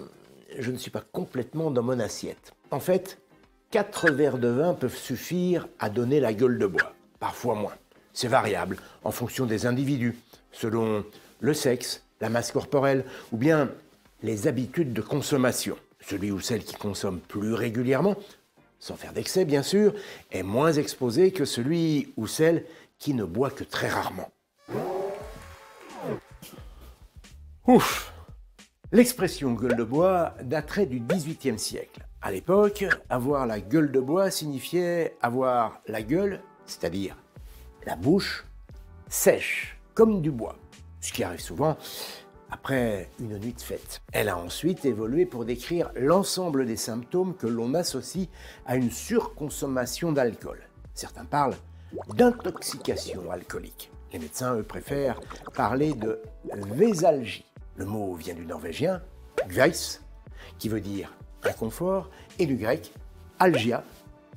je ne suis pas complètement dans mon assiette. En fait, 4 verres de vin peuvent suffire à donner la gueule de bois. Parfois moins. C'est variable en fonction des individus, selon le sexe, la masse corporelle ou bien les habitudes de consommation. Celui ou celle qui consomme plus régulièrement, sans faire d'excès bien sûr, est moins exposé que celui ou celle qui ne boit que très rarement. Ouf! L'expression gueule de bois daterait du XVIIIe siècle. À l'époque, avoir la gueule de bois signifiait avoir la gueule, c'est-à-dire la bouche, sèche, comme du bois, ce qui arrive souvent après une nuit de fête. Elle a ensuite évolué pour décrire l'ensemble des symptômes que l'on associe à une surconsommation d'alcool. Certains parlent d'intoxication alcoolique. Les médecins, eux, préfèrent parler de vésalgie. Le mot vient du norvégien « gveis », qui veut dire inconfort, et du grec « algia »,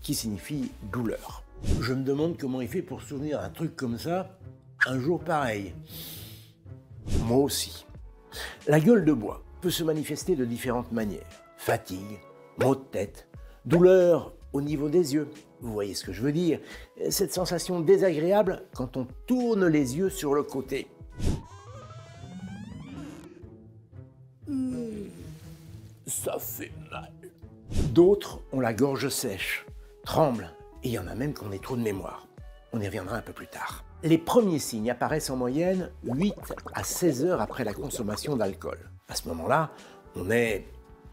qui signifie douleur. Je me demande comment il fait pour se souvenir un truc comme ça, un jour pareil. Moi aussi. La gueule de bois peut se manifester de différentes manières. Fatigue, maux de tête, douleur au niveau des yeux. Vous voyez ce que je veux dire? Cette sensation désagréable quand on tourne les yeux sur le côté. Ça fait mal. D'autres ont la gorge sèche, tremblent, et il y en a même qui ont des trous de mémoire. On y reviendra un peu plus tard. Les premiers signes apparaissent en moyenne 8 à 16 heures après la consommation d'alcool. À ce moment-là, on est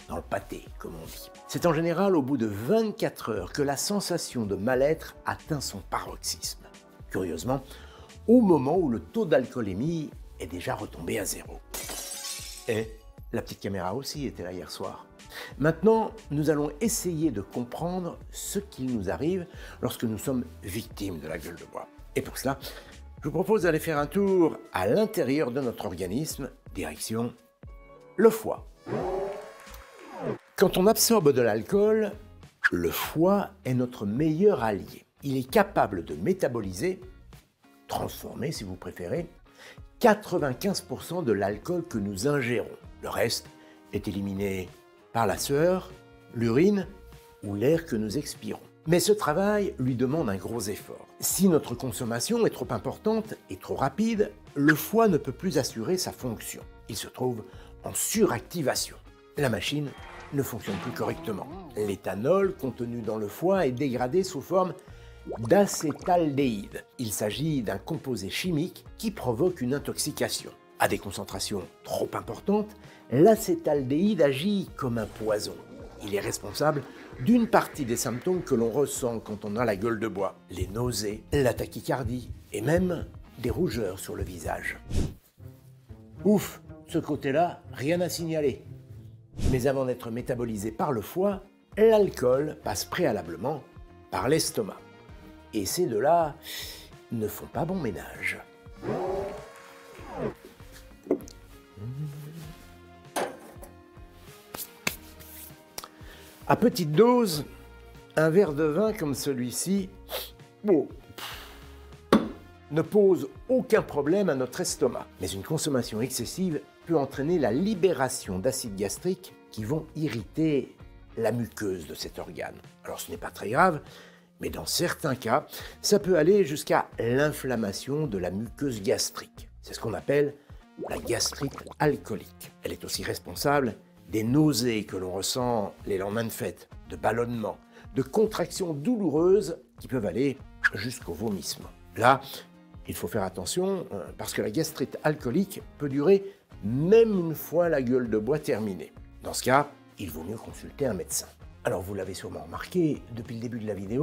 dans le pâté, comme on dit. C'est en général au bout de 24 heures que la sensation de mal-être atteint son paroxysme. Curieusement, au moment où le taux d'alcoolémie est déjà retombé à 0. Et la petite caméra aussi était là hier soir. Maintenant, nous allons essayer de comprendre ce qui nous arrive lorsque nous sommes victimes de la gueule de bois. Et pour cela, je vous propose d'aller faire un tour à l'intérieur de notre organisme, direction le foie. Quand on absorbe de l'alcool, le foie est notre meilleur allié. Il est capable de métaboliser, transformer si vous préférez, 95% de l'alcool que nous ingérons. Le reste est éliminé par la sueur, l'urine ou l'air que nous expirons. Mais ce travail lui demande un gros effort. Si notre consommation est trop importante et trop rapide, le foie ne peut plus assurer sa fonction. Il se trouve en suractivation. La machine ne fonctionne plus correctement. L'éthanol contenu dans le foie est dégradé sous forme d'acétaldéhyde. Il s'agit d'un composé chimique qui provoque une intoxication. À des concentrations trop importantes, l'acétaldéhyde agit comme un poison. Il est responsable d'une partie des symptômes que l'on ressent quand on a la gueule de bois. Les nausées, la tachycardie et même des rougeurs sur le visage. Ouf, ce côté-là, rien à signaler. Mais avant d'être métabolisé par le foie, l'alcool passe préalablement par l'estomac. Et ces deux-là ne font pas bon ménage. À petite dose, un verre de vin comme celui-ci ne pose aucun problème à notre estomac. Mais une consommation excessive peut entraîner la libération d'acides gastriques qui vont irriter la muqueuse de cet organe. Alors ce n'est pas très grave, mais dans certains cas, ça peut aller jusqu'à l'inflammation de la muqueuse gastrique. C'est ce qu'on appelle la gastrite alcoolique. Elle est aussi responsable des nausées que l'on ressent les lendemains de fête, de ballonnements, de contractions douloureuses qui peuvent aller jusqu'au vomissement. Là, il faut faire attention parce que la gastrite alcoolique peut durer même une fois la gueule de bois terminée. Dans ce cas, il vaut mieux consulter un médecin. Alors vous l'avez sûrement remarqué, depuis le début de la vidéo,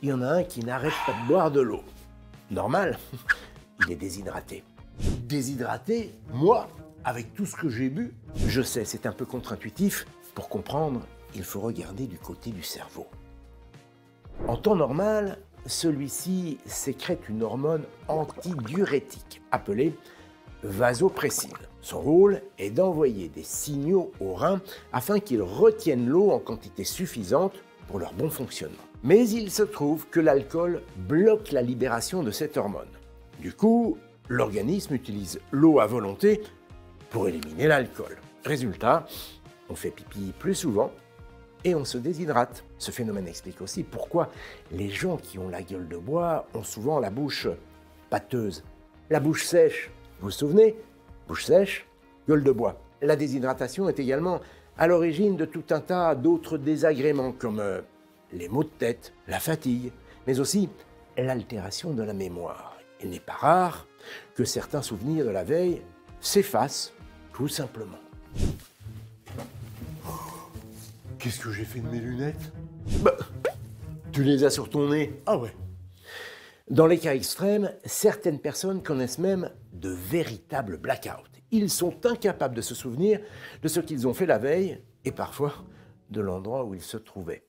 il y en a un qui n'arrête pas de boire de l'eau. Normal, il est déshydraté. Déshydraté, moi, avec tout ce que j'ai bu? Je sais, c'est un peu contre-intuitif. Pour comprendre, il faut regarder du côté du cerveau. En temps normal, celui-ci sécrète une hormone antidiurétique appelée vasopressine. Son rôle est d'envoyer des signaux aux reins afin qu'ils retiennent l'eau en quantité suffisante pour leur bon fonctionnement. Mais il se trouve que l'alcool bloque la libération de cette hormone. Du coup, l'organisme utilise l'eau à volonté pour éliminer l'alcool. Résultat, on fait pipi plus souvent et on se déshydrate. Ce phénomène explique aussi pourquoi les gens qui ont la gueule de bois ont souvent la bouche pâteuse, la bouche sèche. Vous vous souvenez? Bouche sèche, gueule de bois. La déshydratation est également à l'origine de tout un tas d'autres désagréments comme les maux de tête, la fatigue, mais aussi l'altération de la mémoire. Il n'est pas rare que certains souvenirs de la veille s'effacent tout simplement. Qu'est-ce que j'ai fait de mes lunettes? Bah, tu les as sur ton nez? Ah ouais. Dans les cas extrêmes, certaines personnes connaissent même de véritables blackouts. Ils sont incapables de se souvenir de ce qu'ils ont fait la veille et parfois de l'endroit où ils se trouvaient.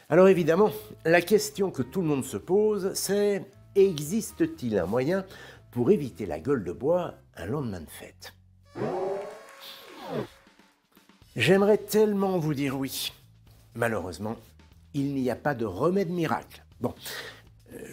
Alors évidemment, la question que tout le monde se pose, c'est existe-t-il un moyen pour éviter la gueule de bois un lendemain de fête? J'aimerais tellement vous dire oui. Malheureusement, il n'y a pas de remède miracle. Bon,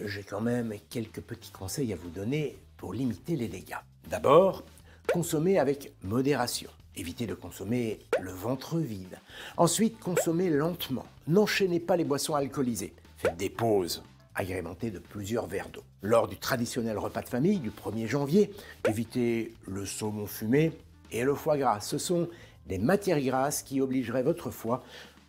j'ai quand même quelques petits conseils à vous donner pour limiter les dégâts. D'abord, consommez avec modération. Évitez de consommer le ventre vide. Ensuite, consommez lentement. N'enchaînez pas les boissons alcoolisées. Faites des pauses, agrémentées de plusieurs verres d'eau. Lors du traditionnel repas de famille du 1er janvier, évitez le saumon fumé et le foie gras. Ce sont des matières grasses qui obligeraient votre foie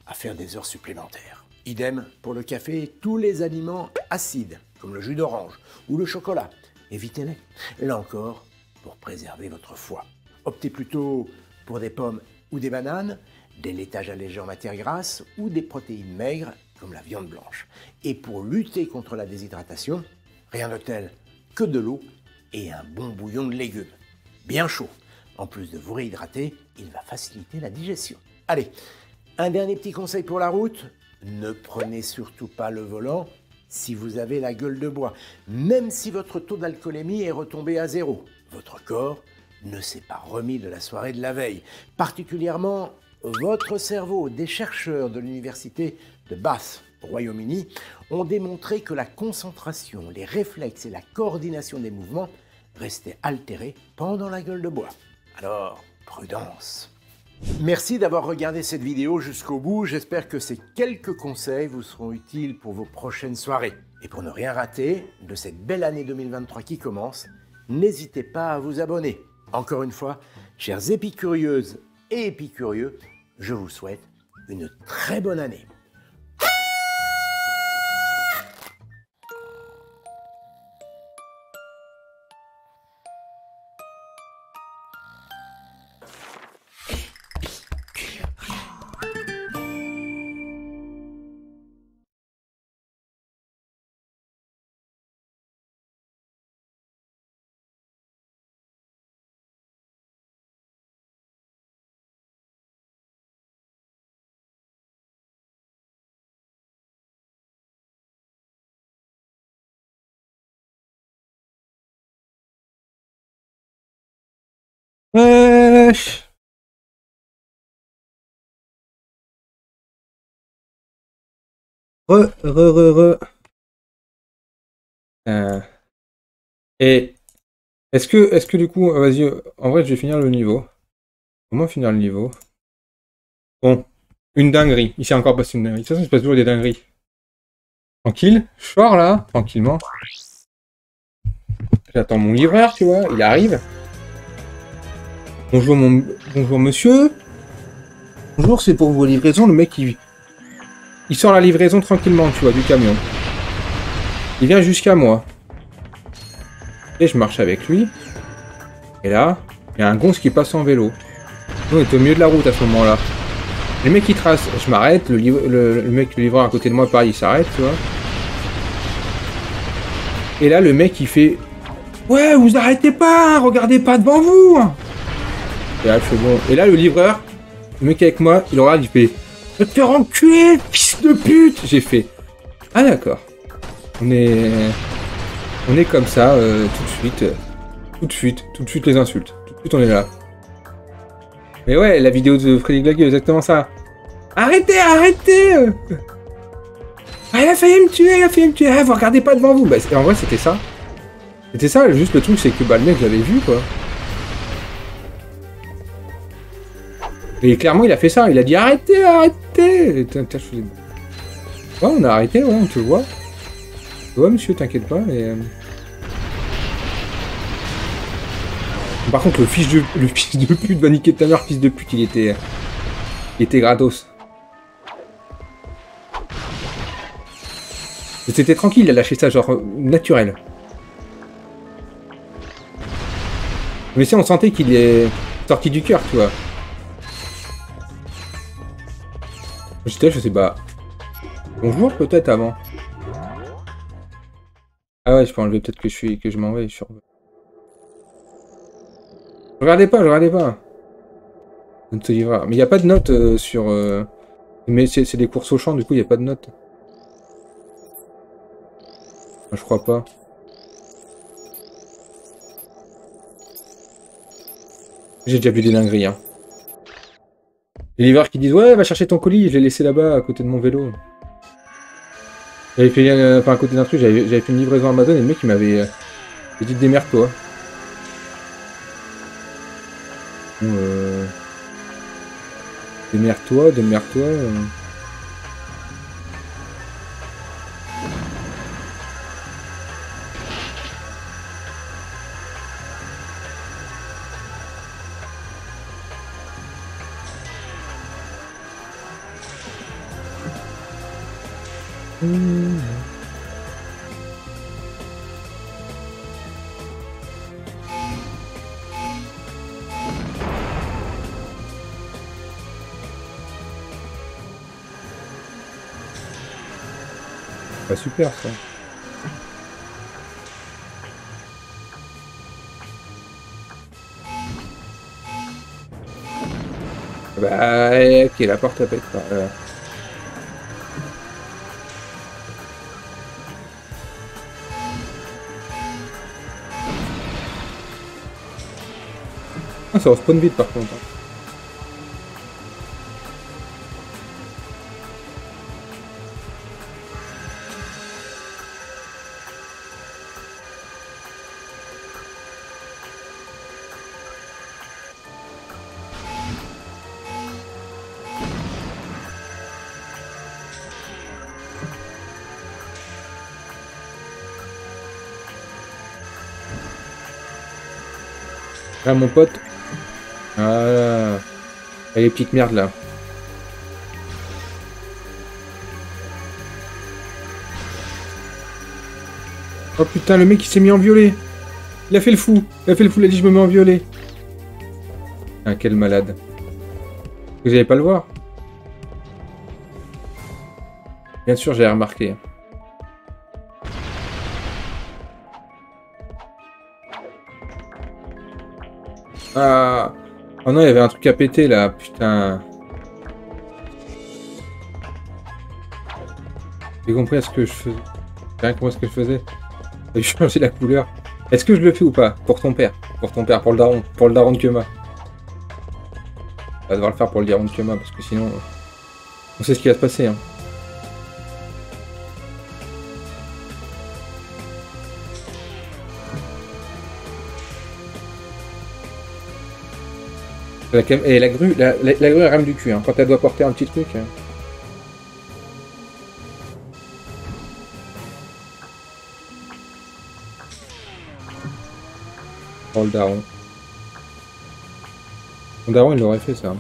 à faire des heures supplémentaires. Idem pour le café et tous les aliments acides, comme le jus d'orange ou le chocolat. Évitez-les. Là encore, pour préserver votre foie. Optez plutôt pour des pommes ou des bananes, des laitages allégés en matière grasse ou des protéines maigres, comme la viande blanche. Et pour lutter contre la déshydratation, rien de tel que de l'eau et un bon bouillon de légumes. Bien chaud. En plus de vous réhydrater, il va faciliter la digestion. Allez, un dernier petit conseil pour la route. Ne prenez surtout pas le volant si vous avez la gueule de bois. Même si votre taux d'alcoolémie est retombé à 0, votre corps ne s'est pas remis de la soirée de la veille. Particulièrement votre cerveau. Des chercheurs de l'université de Bath, au Royaume-Uni, ont démontré que la concentration, les réflexes et la coordination des mouvements restaient altérés pendant la gueule de bois. Alors, prudence. Merci d'avoir regardé cette vidéo jusqu'au bout. J'espère que ces quelques conseils vous seront utiles pour vos prochaines soirées. Et pour ne rien rater de cette belle année 2023 qui commence, n'hésitez pas à vous abonner. Encore une fois, chères épicurieuses et épicurieux, je vous souhaite une très bonne année. Wesh. Et est-ce que du coup, vas-y, en vrai, je vais finir le niveau. Comment finir le niveau? Bon, une dinguerie. Il s'est encore passé une dinguerie. De toute façon, il se passe toujours des dingueries. Tranquille, je sors là, tranquillement. J'attends mon livreur, tu vois, il arrive. Bonjour bonjour monsieur. Bonjour, c'est pour vos livraisons. Le mec il sort la livraison tranquillement, tu vois, du camion. Il vient jusqu'à moi. Et je marche avec lui. Et là, il y a un gonze qui passe en vélo. Nous, on est au milieu de la route à ce moment-là. Le mec il trace, je m'arrête, le mec, le livreur à côté de moi, pareil, il s'arrête, tu vois. Et là, le mec il fait: ouais, vous arrêtez pas, regardez pas devant vous. Et là, je fais bon. Et là, le livreur, le mec avec moi, il regarde, il fait: va te faire enculer, fils de pute. J'ai fait: Ah d'accord. On est comme ça, tout de suite les insultes. Tout de suite on est là. Mais ouais, la vidéo de Freddy Glagueux, exactement ça. Arrêtez, arrêtez Ah, il a failli me tuer, ah, vous regardez pas devant vous. Bah, en vrai, c'était ça. C'était ça, juste le truc, c'est que bah, le mec, je l'avais vu, quoi. Et clairement, il a fait ça, il a dit arrêtez, arrêtez. Ouais, on a arrêté, ouais, on te voit. Ouais, monsieur, t'inquiète pas, et... Par contre, le fils de pute va niquer ta mère, fils de pute, il était gratos. C'était tranquille, il a lâché ça, genre, naturel. Mais si, on sentait qu'il est sorti du cœur, tu vois. J'étais, je sais pas. Bonjour, peut-être, avant. Ah ouais, je peux enlever, peut-être que je m'en vais, Regardez pas. Mais il n'y a pas de note sur... Mais c'est des courses au champ, du coup, il n'y a pas de note. Je crois pas. J'ai déjà vu des dingueries, hein. Les livreurs qui disent « Ouais, va chercher ton colis, je l'ai laissé là-bas, à côté de mon vélo. » J'avais fait... Enfin, à côté d'un truc, j'avais fait une livraison Amazon, et le mec, il m'avait dit « Démerde-toi. » Démerde-toi. Pas super ça. Bah ok, la porte pète pas. Ah, ça respawn vite par contre. Ah mon pote. Ah, les petites merdes là. Oh putain, le mec il s'est mis en violet. Il a fait le fou. Il a dit je me mets en violet. Ah, quel malade. Vous allez pas le voir? Bien sûr, j'ai remarqué. Ah. Oh non, il y avait un truc à péter là, putain. J'ai compris ce que je faisais. J'ai rien compris ce que je faisais. J'ai changé la couleur. Est-ce que je le fais ou pas? Pour ton père. Pour le daron de Kema. On va devoir le faire pour le daron de Kema, parce que sinon... On sait ce qui va se passer, hein. Et la grue, la grue elle rame du cul, hein, quand elle doit porter un petit truc. Hein. Oh le daron. Mon daron il l'aurait fait ça.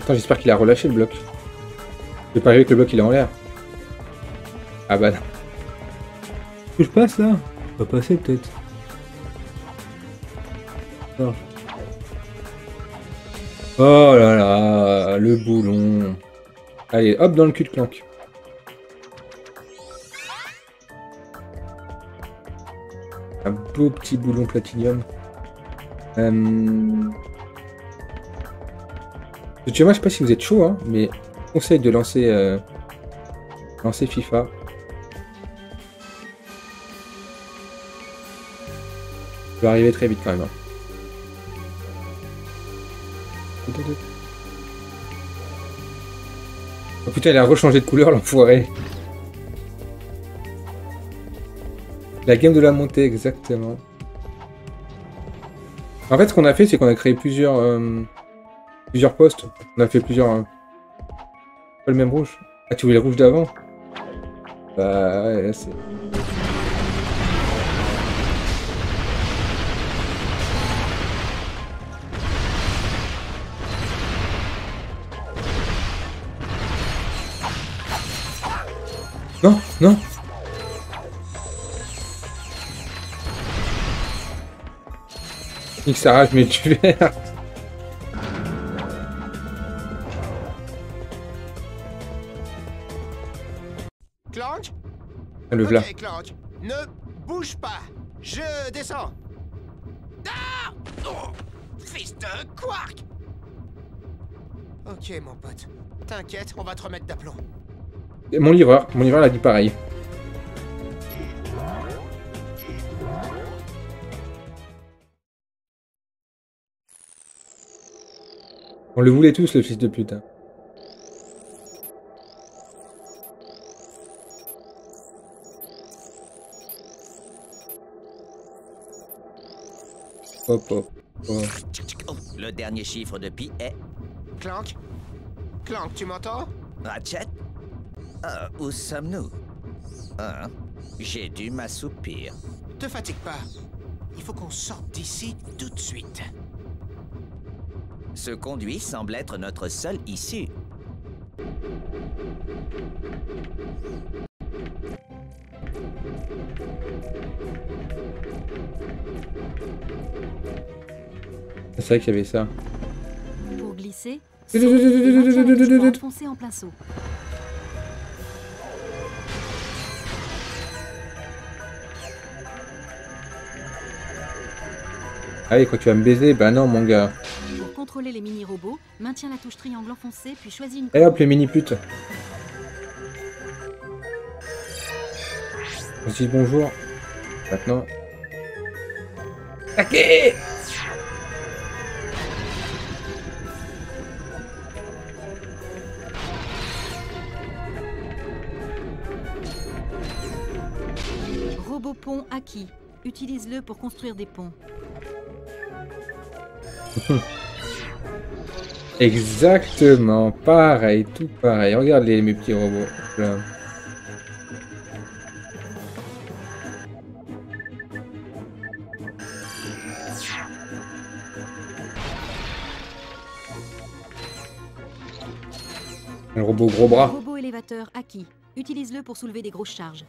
Attends, j'espère qu'il a relâché le bloc. J'ai pas vu que le bloc il est en l'air. Ah bah non. Que je passe là? On va passer peut-être. Oh là là, le boulon. Allez, hop dans le cul de Clank. Un beau petit boulon platinium. Tu vois, moi, je sais pas si vous êtes chaud, hein, mais je conseille de lancer, lancer FIFA. Ça va arriver très vite quand même. Hein. Oh putain, il a rechangé de couleur, l'enfoiré. La game de la montée, exactement. En fait, ce qu'on a fait, c'est qu'on a créé plusieurs postes. On a fait plusieurs... Pas le même rouge. Ah, tu voulais le rouge d'avant? Bah, ouais, là, c'est... Non, non. Nique sa rage, mais tu verras. Clank? Le v'là. Ok, Clank. Ne bouge pas. Je descends. Ah! Oh, fils de Quark! Ok, mon pote. T'inquiète, on va te remettre d'aplomb. Mon livreur a dit pareil. On le voulait tous, le fils de pute. Hop, hop, hop. Le dernier chiffre de pi est... Clank? Clank, tu m'entends? Ratchet? Où sommes-nous? J'ai dû m'assoupir. Te fatigue pas. Il faut qu'on sorte d'ici tout de suite. Ce conduit semble être notre seule issue. C'est vrai qu'il y avait ça. Pour glisser, enfoncer en plein saut. Allez, quoi, tu vas me baiser? Bah non, mon gars. Pour contrôler les mini-robots, maintiens la touche triangle enfoncée, puis choisis une... Et hop, les mini-putes. On se dit bonjour. Maintenant. Attaquez! Robot pont acquis. Utilise-le pour construire des ponts. Exactement, pareil, tout pareil. Regarde mes petits robots. Là. Le robot gros bras. Robot élévateur acquis. Utilise-le pour soulever des grosses charges.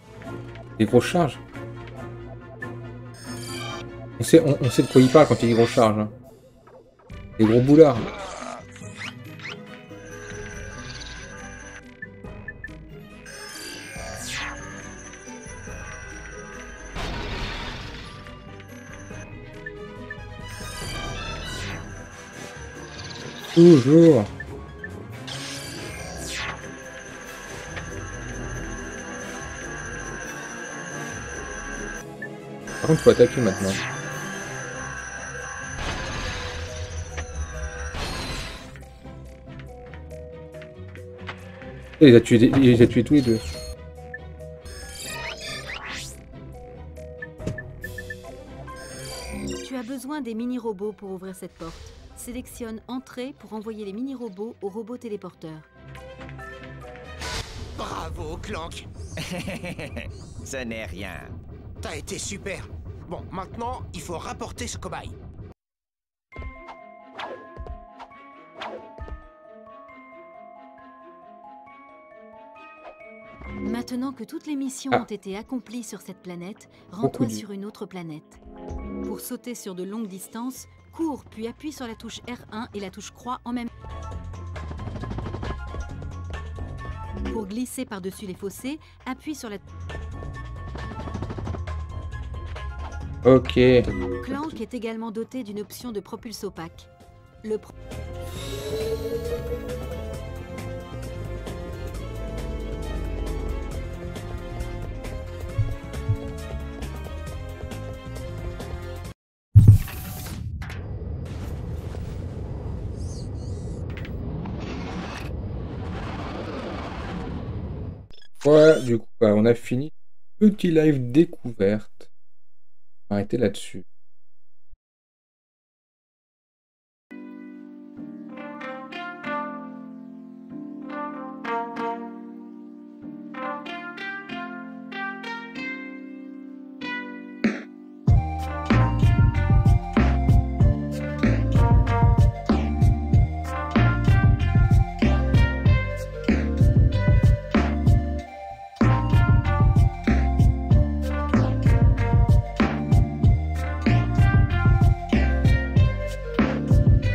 Des grosses charges? On sait de quoi il parle quand il dit grosses charges. Hein. Des gros boulards. Toujours. Par contre, il faut attaquer maintenant. Il les a tués tous les deux. Tu as besoin des mini-robots pour ouvrir cette porte. Sélectionne Entrée pour envoyer les mini-robots au robot téléporteur. Bravo, Clank. Ce n'est rien. T'as été super. Bon, maintenant, il faut rapporter ce cobaye. Maintenant que toutes les missions ont été accomplies sur cette planète, rends-toi sur une autre planète. Pour sauter sur de longues distances, cours puis appuie sur la touche R1 et la touche croix en même temps. Pour glisser par-dessus les fossés, appuie sur la... Ok. Clank est également doté d'une option de propulse opaque. fois, du coup, bah, on a fini. Petit live découverte. On va arrêter là-dessus.